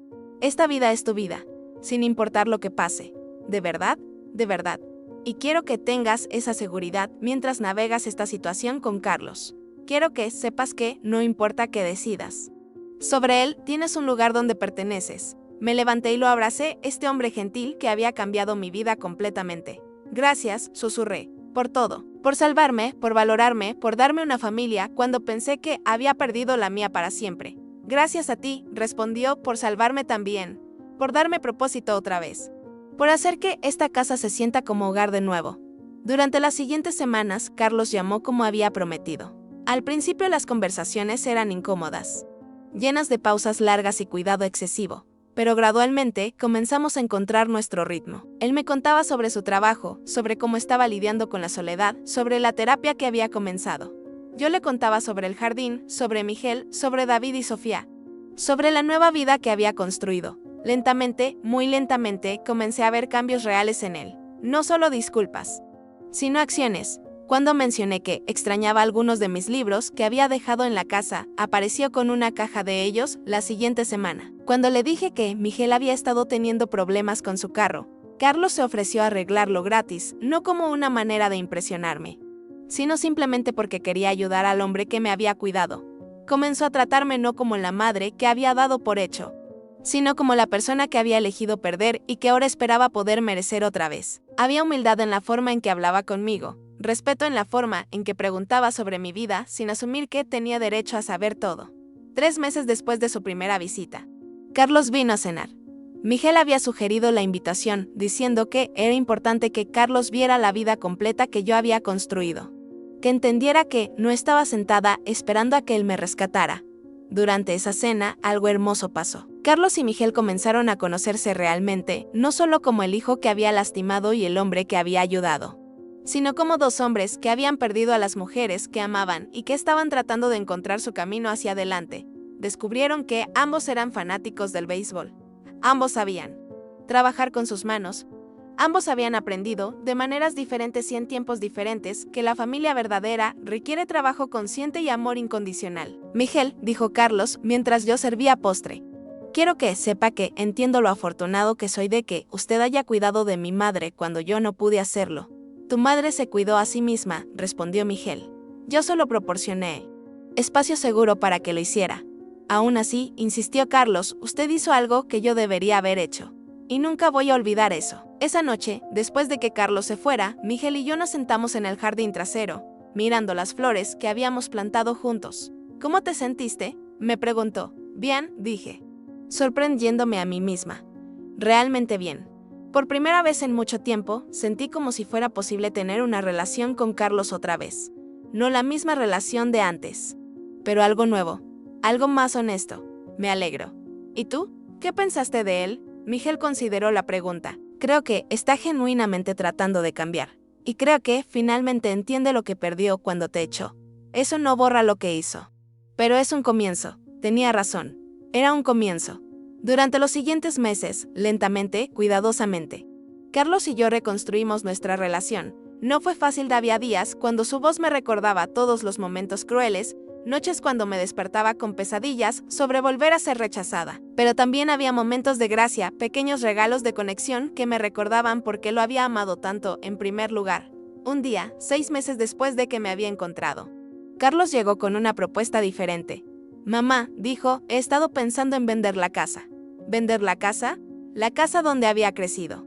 Esta vida es tu vida, sin importar lo que pase. ¿De verdad? De verdad. Y quiero que tengas esa seguridad mientras navegas esta situación con Carlos. Quiero que sepas que no importa qué decidas sobre él, tienes un lugar donde perteneces. Me levanté y lo abracé, este hombre gentil que había cambiado mi vida completamente. Gracias, susurré, por todo, por salvarme, por valorarme, por darme una familia cuando pensé que había perdido la mía para siempre. Gracias a ti, respondió, por salvarme también, por darme propósito otra vez, por hacer que esta casa se sienta como hogar de nuevo. Durante las siguientes semanas, Carlos llamó como había prometido. Al principio las conversaciones eran incómodas, llenas de pausas largas y cuidado excesivo, pero gradualmente comenzamos a encontrar nuestro ritmo. Él me contaba sobre su trabajo, sobre cómo estaba lidiando con la soledad, sobre la terapia que había comenzado. Yo le contaba sobre el jardín, sobre Miguel, sobre David y Sofía, sobre la nueva vida que había construido. Lentamente, muy lentamente, comencé a ver cambios reales en él. No solo disculpas, sino acciones. Cuando mencioné que extrañaba algunos de mis libros que había dejado en la casa, apareció con una caja de ellos la siguiente semana. Cuando le dije que Miguel había estado teniendo problemas con su carro, Carlos se ofreció a arreglarlo gratis, no como una manera de impresionarme, sino simplemente porque quería ayudar al hombre que me había cuidado. Comenzó a tratarme no como la madre que había dado por hecho, sino como la persona que había elegido perder y que ahora esperaba poder merecer otra vez. Había humildad en la forma en que hablaba conmigo, respeto en la forma en que preguntaba sobre mi vida sin asumir que tenía derecho a saber todo. 3 meses después de su primera visita, Carlos vino a cenar. Miguel había sugerido la invitación, diciendo que era importante que Carlos viera la vida completa que yo había construido, que entendiera que no estaba sentada esperando a que él me rescatara. Durante esa cena, algo hermoso pasó. Carlos y Miguel comenzaron a conocerse realmente, no solo como el hijo que había lastimado y el hombre que había ayudado, sino como dos hombres que habían perdido a las mujeres que amaban y que estaban tratando de encontrar su camino hacia adelante. Descubrieron que ambos eran fanáticos del béisbol. Ambos sabían trabajar con sus manos. Ambos habían aprendido, de maneras diferentes y en tiempos diferentes, que la familia verdadera requiere trabajo consciente y amor incondicional. Miguel, dijo Carlos, mientras yo servía postre. Quiero que sepa que entiendo lo afortunado que soy de que usted haya cuidado de mi madre cuando yo no pude hacerlo. Tu madre se cuidó a sí misma, respondió Miguel. Yo solo proporcioné espacio seguro para que lo hiciera. Aún así, insistió Carlos, usted hizo algo que yo debería haber hecho. Y nunca voy a olvidar eso. Esa noche, después de que Carlos se fuera, Miguel y yo nos sentamos en el jardín trasero, mirando las flores que habíamos plantado juntos. ¿Cómo te sentiste?, me preguntó. Bien, dije, sorprendiéndome a mí misma. Realmente bien. Por primera vez en mucho tiempo, sentí como si fuera posible tener una relación con Carlos otra vez. No la misma relación de antes, pero algo nuevo, algo más honesto. Me alegro. ¿Y tú? ¿Qué pensaste de él? Miguel consideró la pregunta. Creo que está genuinamente tratando de cambiar. Y creo que finalmente entiende lo que perdió cuando te echó. Eso no borra lo que hizo. Pero es un comienzo. Tenía razón. Era un comienzo. Durante los siguientes meses, lentamente, cuidadosamente, Carlos y yo reconstruimos nuestra relación. No fue fácil, había días cuando su voz me recordaba todos los momentos crueles, noches cuando me despertaba con pesadillas sobre volver a ser rechazada. Pero también había momentos de gracia, pequeños regalos de conexión que me recordaban por qué lo había amado tanto en primer lugar. Un día, 6 meses después de que me había encontrado, Carlos llegó con una propuesta diferente. Mamá, dijo, he estado pensando en vender la casa. ¿Vender la casa? La casa donde había crecido,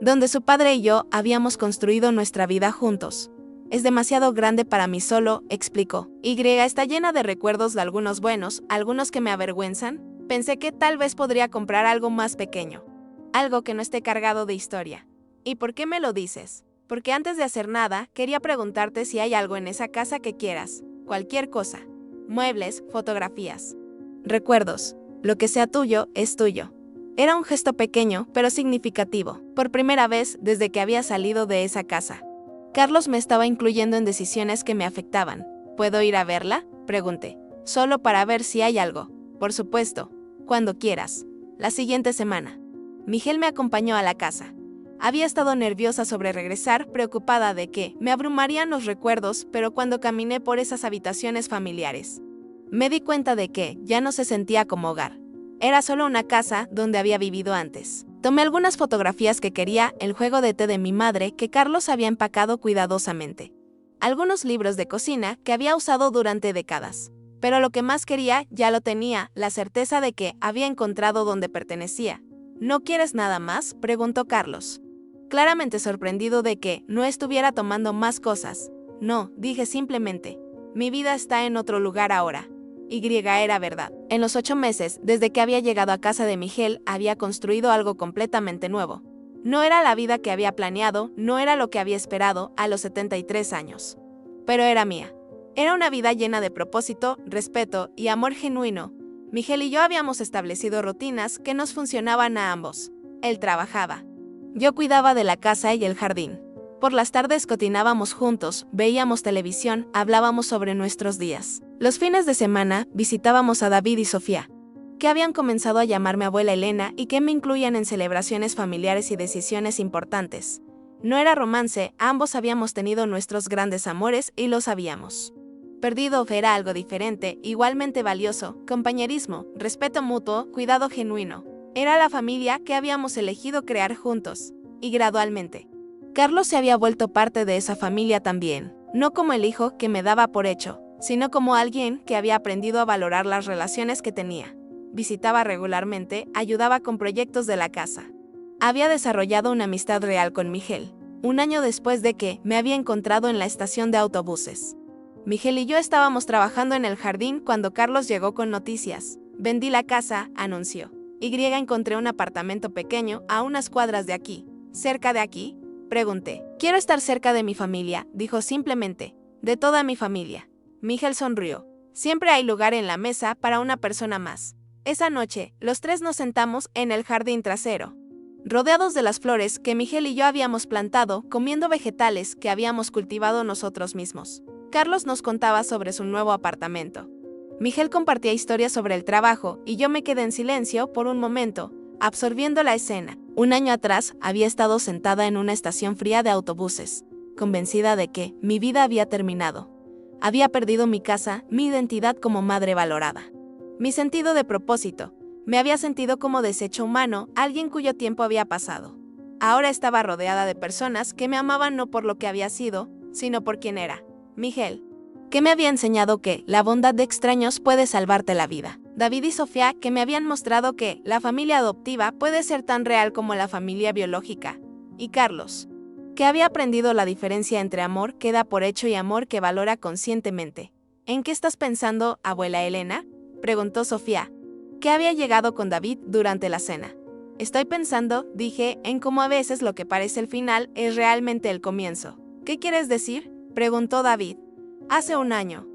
donde su padre y yo habíamos construido nuestra vida juntos. Es demasiado grande para mí solo, explicó. Está llena de recuerdos, de algunos buenos, algunos que me avergüenzan. Pensé que tal vez podría comprar algo más pequeño, algo que no esté cargado de historia. ¿Y por qué me lo dices? Porque antes de hacer nada, quería preguntarte si hay algo en esa casa que quieras, cualquier cosa. Muebles, fotografías, recuerdos, lo que sea tuyo, es tuyo. Era un gesto pequeño, pero significativo. Por primera vez desde que había salido de esa casa, Carlos me estaba incluyendo en decisiones que me afectaban. ¿Puedo ir a verla?, pregunté. Solo para ver si hay algo. Por supuesto, cuando quieras. La siguiente semana, Miguel me acompañó a la casa. Había estado nerviosa sobre regresar, preocupada de que me abrumarían los recuerdos, pero cuando caminé por esas habitaciones familiares, me di cuenta de que ya no se sentía como hogar. Era solo una casa donde había vivido antes. Tomé algunas fotografías que quería, el juego de té de mi madre que Carlos había empacado cuidadosamente, algunos libros de cocina que había usado durante décadas. Pero lo que más quería ya lo tenía, la certeza de que había encontrado donde pertenecía. ¿No quieres nada más?, preguntó Carlos, claramente sorprendido de que no estuviera tomando más cosas. No, dije simplemente. Mi vida está en otro lugar ahora. Era verdad. En los 8 meses, desde que había llegado a casa de Miguel, había construido algo completamente nuevo. No era la vida que había planeado, no era lo que había esperado a los 73 años. Pero era mía. Era una vida llena de propósito, respeto y amor genuino. Miguel y yo habíamos establecido rutinas que nos funcionaban a ambos. Él trabajaba. Yo cuidaba de la casa y el jardín. Por las tardes cocinábamos juntos, veíamos televisión, hablábamos sobre nuestros días. Los fines de semana visitábamos a David y Sofía, que habían comenzado a llamarme abuela Elena y que me incluían en celebraciones familiares y decisiones importantes. No era romance, ambos habíamos tenido nuestros grandes amores y lo sabíamos. Perdido era algo diferente, igualmente valioso, compañerismo, respeto mutuo, cuidado genuino. Era la familia que habíamos elegido crear juntos. Y gradualmente, Carlos se había vuelto parte de esa familia también, no como el hijo que me daba por hecho, sino como alguien que había aprendido a valorar las relaciones que tenía. Visitaba regularmente, ayudaba con proyectos de la casa. Había desarrollado una amistad real con Miguel, un año después de que me había encontrado en la estación de autobuses. Miguel y yo estábamos trabajando en el jardín cuando Carlos llegó con noticias. Vendí la casa, anunció. Encontré un apartamento pequeño a unas cuadras de aquí. ¿Cerca de aquí?, pregunté. Quiero estar cerca de mi familia, dijo simplemente. De toda mi familia. Miguel sonrió. Siempre hay lugar en la mesa para una persona más. Esa noche, los tres nos sentamos en el jardín trasero, rodeados de las flores que Miguel y yo habíamos plantado, comiendo vegetales que habíamos cultivado nosotros mismos. Carlos nos contaba sobre su nuevo apartamento. Miguel compartía historias sobre el trabajo y yo me quedé en silencio por un momento, absorbiendo la escena. Un año atrás había estado sentada en una estación fría de autobuses, convencida de que mi vida había terminado. Había perdido mi casa, mi identidad como madre valorada. Mi sentido de propósito. Me había sentido como desecho humano, alguien cuyo tiempo había pasado. Ahora estaba rodeada de personas que me amaban no por lo que había sido, sino por quien era. Miguel, que me había enseñado que la bondad de extraños puede salvarte la vida. David y Sofía, que me habían mostrado que la familia adoptiva puede ser tan real como la familia biológica. Y Carlos, que había aprendido la diferencia entre amor que da por hecho y amor que valora conscientemente. ¿En qué estás pensando, abuela Elena?, preguntó Sofía, que había llegado con David durante la cena. Estoy pensando, dije, en cómo a veces lo que parece el final es realmente el comienzo. ¿Qué quieres decir?, preguntó David. Hace un año,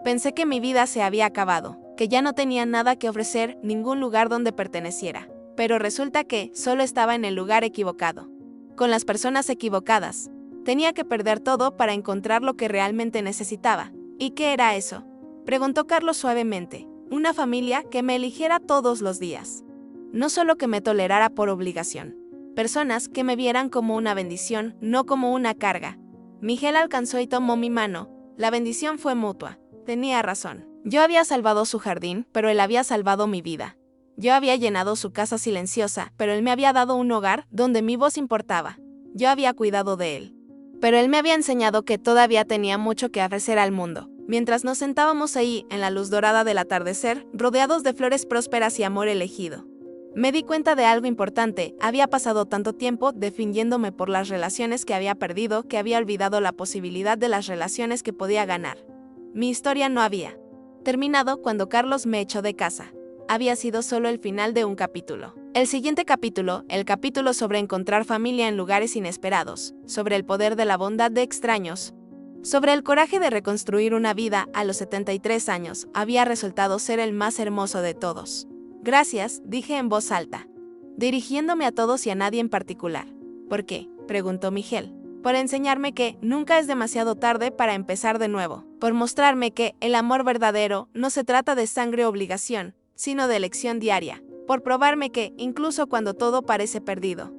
pensé que mi vida se había acabado, que ya no tenía nada que ofrecer, ningún lugar donde perteneciera. Pero resulta que solo estaba en el lugar equivocado, con las personas equivocadas. Tenía que perder todo para encontrar lo que realmente necesitaba. ¿Y qué era eso?, preguntó Carlos suavemente. Una familia que me eligiera todos los días. No solo que me tolerara por obligación. Personas que me vieran como una bendición, no como una carga. Miguel alcanzó y tomó mi mano. La bendición fue mutua. Tenía razón. Yo había salvado su jardín, pero él había salvado mi vida. Yo había llenado su casa silenciosa, pero él me había dado un hogar donde mi voz importaba. Yo había cuidado de él. Pero él me había enseñado que todavía tenía mucho que ofrecer al mundo. Mientras nos sentábamos ahí, en la luz dorada del atardecer, rodeados de flores prósperas y amor elegido, me di cuenta de algo importante. Había pasado tanto tiempo definiéndome por las relaciones que había perdido que había olvidado la posibilidad de las relaciones que podía ganar. Mi historia no había terminado cuando Carlos me echó de casa. Había sido solo el final de un capítulo. El siguiente capítulo, el capítulo sobre encontrar familia en lugares inesperados, sobre el poder de la bondad de extraños, sobre el coraje de reconstruir una vida a los 73 años, había resultado ser el más hermoso de todos. Gracias, dije en voz alta, dirigiéndome a todos y a nadie en particular. ¿Por qué?, preguntó Miguel. Por enseñarme que nunca es demasiado tarde para empezar de nuevo. Por mostrarme que el amor verdadero no se trata de sangre o obligación, sino de elección diaria. Por probarme que, incluso cuando todo parece perdido,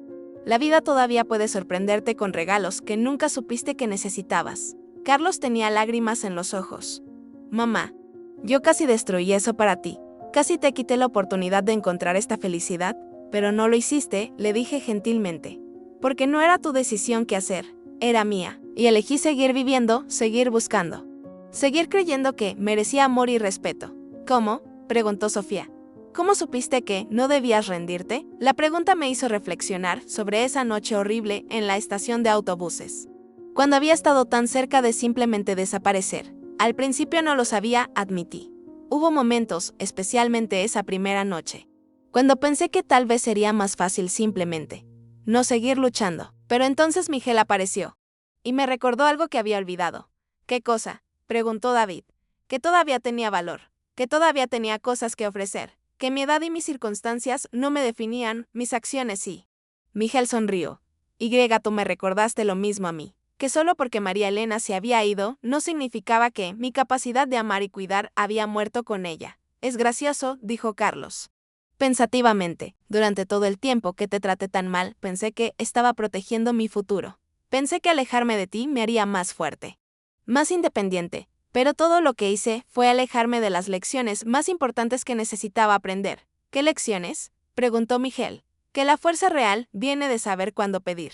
la vida todavía puede sorprenderte con regalos que nunca supiste que necesitabas. Carlos tenía lágrimas en los ojos. Mamá, yo casi destruí eso para ti. Casi te quité la oportunidad de encontrar esta felicidad, pero no lo hiciste, le dije gentilmente. Porque no era tu decisión qué hacer, era mía. Y elegí seguir viviendo, seguir buscando. Seguir creyendo que merecía amor y respeto. ¿Cómo?, preguntó Sofía. ¿Cómo supiste que no debías rendirte? La pregunta me hizo reflexionar sobre esa noche horrible en la estación de autobuses. Cuando había estado tan cerca de simplemente desaparecer. Al principio no lo sabía, admití. Hubo momentos, especialmente esa primera noche, cuando pensé que tal vez sería más fácil simplemente no seguir luchando. Pero entonces Miguel apareció y me recordó algo que había olvidado. ¿Qué cosa?, preguntó David. Que todavía tenía valor, que todavía tenía cosas que ofrecer, que mi edad y mis circunstancias no me definían, mis acciones sí. Miguel sonrió. Tú me recordaste lo mismo a mí, que solo porque María Elena se había ido, no significaba que mi capacidad de amar y cuidar había muerto con ella. Es gracioso, dijo Carlos. Pensativamente, durante todo el tiempo que te traté tan mal, pensé que estaba protegiendo mi futuro. Pensé que alejarme de ti me haría más fuerte, más independiente, pero todo lo que hice fue alejarme de las lecciones más importantes que necesitaba aprender. ¿Qué lecciones?, preguntó Miguel. Que la fuerza real viene de saber cuándo pedir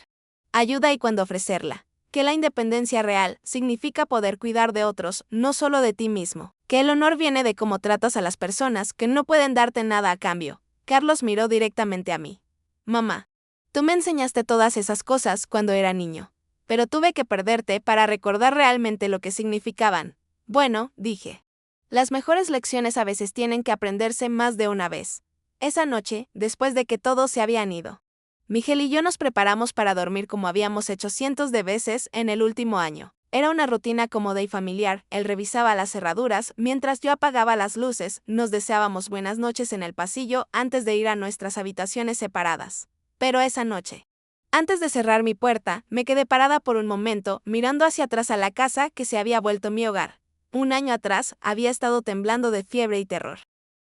ayuda y cuándo ofrecerla. Que la independencia real significa poder cuidar de otros, no solo de ti mismo. Que el honor viene de cómo tratas a las personas que no pueden darte nada a cambio. Carlos miró directamente a mí. Mamá, tú me enseñaste todas esas cosas cuando era niño, pero tuve que perderte para recordar realmente lo que significaban. Bueno, dije. Las mejores lecciones a veces tienen que aprenderse más de una vez. Esa noche, después de que todos se habían ido, Miguel y yo nos preparamos para dormir como habíamos hecho cientos de veces en el último año. Era una rutina cómoda y familiar. Él revisaba las cerraduras mientras yo apagaba las luces, nos deseábamos buenas noches en el pasillo antes de ir a nuestras habitaciones separadas. Pero esa noche, antes de cerrar mi puerta, me quedé parada por un momento, mirando hacia atrás a la casa que se había vuelto mi hogar. Un año atrás había estado temblando de fiebre y terror,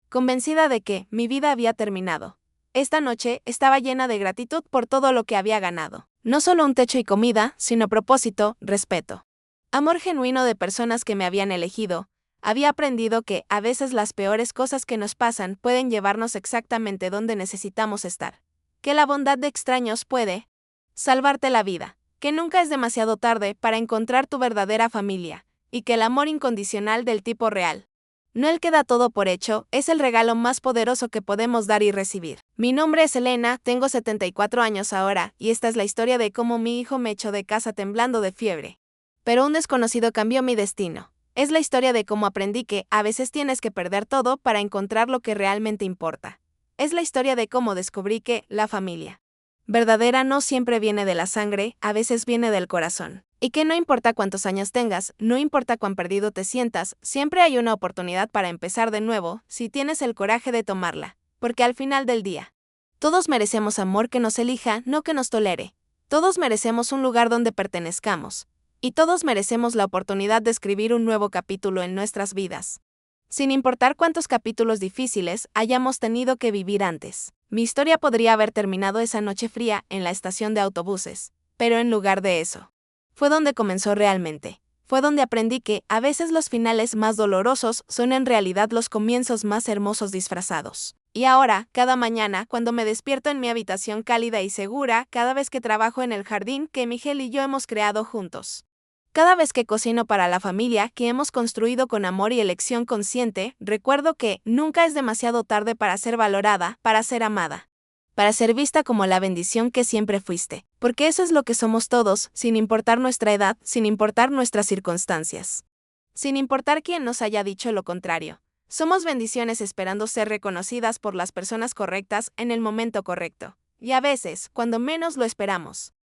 convencida de que mi vida había terminado. Esta noche estaba llena de gratitud por todo lo que había ganado. No solo un techo y comida, sino propósito, respeto. Amor genuino de personas que me habían elegido. Había aprendido que, a veces las peores cosas que nos pasan pueden llevarnos exactamente donde necesitamos estar. Que la bondad de extraños puede salvarte la vida. Que nunca es demasiado tarde para encontrar tu verdadera familia. Y que el amor incondicional del tipo real, no el que da todo por hecho, es el regalo más poderoso que podemos dar y recibir. Mi nombre es Elena, tengo 74 años ahora, y esta es la historia de cómo mi hijo me echó de casa temblando de fiebre. Pero un desconocido cambió mi destino. Es la historia de cómo aprendí que a veces tienes que perder todo para encontrar lo que realmente importa. Es la historia de cómo descubrí que la familia verdadera no siempre viene de la sangre, a veces viene del corazón. Y que no importa cuántos años tengas, no importa cuán perdido te sientas, siempre hay una oportunidad para empezar de nuevo, si tienes el coraje de tomarla. Porque al final del día, todos merecemos amor que nos elija, no que nos tolere. Todos merecemos un lugar donde pertenezcamos. Y todos merecemos la oportunidad de escribir un nuevo capítulo en nuestras vidas. Sin importar cuántos capítulos difíciles hayamos tenido que vivir antes. Mi historia podría haber terminado esa noche fría en la estación de autobuses, pero en lugar de eso, fue donde comenzó realmente. Fue donde aprendí que, a veces los finales más dolorosos son en realidad los comienzos más hermosos disfrazados. Y ahora, cada mañana, cuando me despierto en mi habitación cálida y segura, cada vez que trabajo en el jardín que Miguel y yo hemos creado juntos, cada vez que cocino para la familia que hemos construido con amor y elección consciente, recuerdo que nunca es demasiado tarde para ser valorada, para ser amada, para ser vista como la bendición que siempre fuiste. Porque eso es lo que somos todos, sin importar nuestra edad, sin importar nuestras circunstancias, sin importar quién nos haya dicho lo contrario. Somos bendiciones esperando ser reconocidas por las personas correctas en el momento correcto. Y a veces, cuando menos lo esperamos,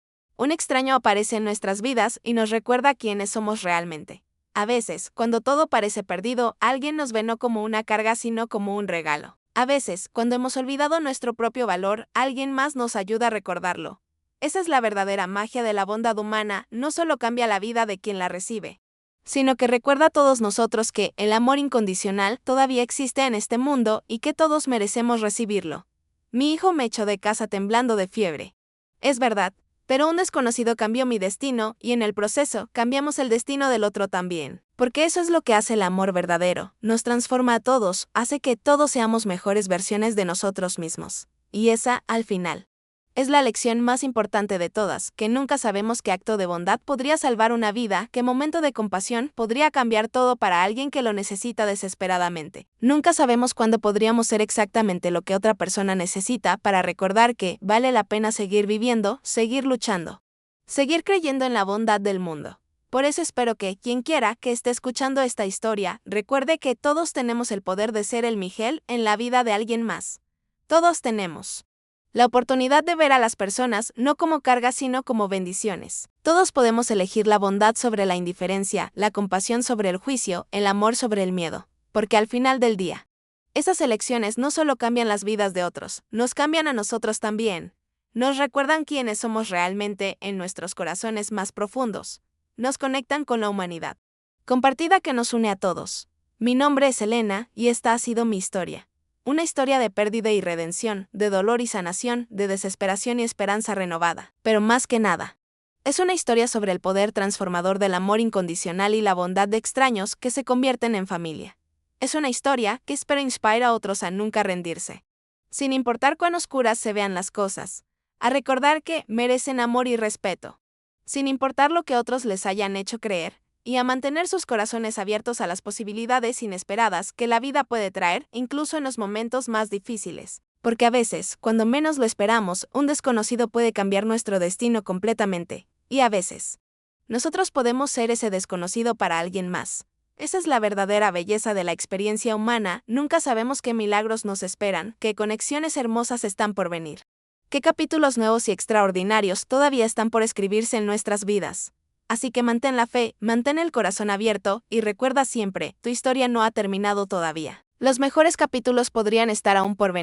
un extraño aparece en nuestras vidas y nos recuerda quiénes somos realmente. A veces, cuando todo parece perdido, alguien nos ve no como una carga sino como un regalo. A veces, cuando hemos olvidado nuestro propio valor, alguien más nos ayuda a recordarlo. Esa es la verdadera magia de la bondad humana, no solo cambia la vida de quien la recibe, sino que recuerda a todos nosotros que el amor incondicional todavía existe en este mundo y que todos merecemos recibirlo. Mi hijo me echó de casa temblando de fiebre. Es verdad. Pero un desconocido cambió mi destino, y en el proceso, cambiamos el destino del otro también. Porque eso es lo que hace el amor verdadero, nos transforma a todos, hace que todos seamos mejores versiones de nosotros mismos. Y esa, al final, Es la lección más importante de todas, que nunca sabemos qué acto de bondad podría salvar una vida, qué momento de compasión podría cambiar todo para alguien que lo necesita desesperadamente. Nunca sabemos cuándo podríamos ser exactamente lo que otra persona necesita para recordar que vale la pena seguir viviendo, seguir luchando, seguir creyendo en la bondad del mundo. Por eso espero que, quien quiera que esté escuchando esta historia, recuerde que todos tenemos el poder de ser el Miguel en la vida de alguien más. Todos tenemos la oportunidad de ver a las personas no como cargas sino como bendiciones. Todos podemos elegir la bondad sobre la indiferencia, la compasión sobre el juicio, el amor sobre el miedo. Porque al final del día, esas elecciones no solo cambian las vidas de otros, nos cambian a nosotros también. Nos recuerdan quiénes somos realmente en nuestros corazones más profundos. Nos conectan con la humanidad compartida que nos une a todos. Mi nombre es Elena y esta ha sido mi historia. Una historia de pérdida y redención, de dolor y sanación, de desesperación y esperanza renovada. Pero más que nada, es una historia sobre el poder transformador del amor incondicional y la bondad de extraños que se convierten en familia. Es una historia que espero inspire a otros a nunca rendirse. Sin importar cuán oscuras se vean las cosas, a recordar que merecen amor y respeto. Sin importar lo que otros les hayan hecho creer, y a mantener sus corazones abiertos a las posibilidades inesperadas que la vida puede traer, incluso en los momentos más difíciles. Porque a veces, cuando menos lo esperamos, un desconocido puede cambiar nuestro destino completamente. Y a veces, nosotros podemos ser ese desconocido para alguien más. Esa es la verdadera belleza de la experiencia humana, nunca sabemos qué milagros nos esperan, qué conexiones hermosas están por venir. Qué capítulos nuevos y extraordinarios todavía están por escribirse en nuestras vidas. Así que mantén la fe, mantén el corazón abierto y recuerda siempre, tu historia no ha terminado todavía. Los mejores capítulos podrían estar aún por venir.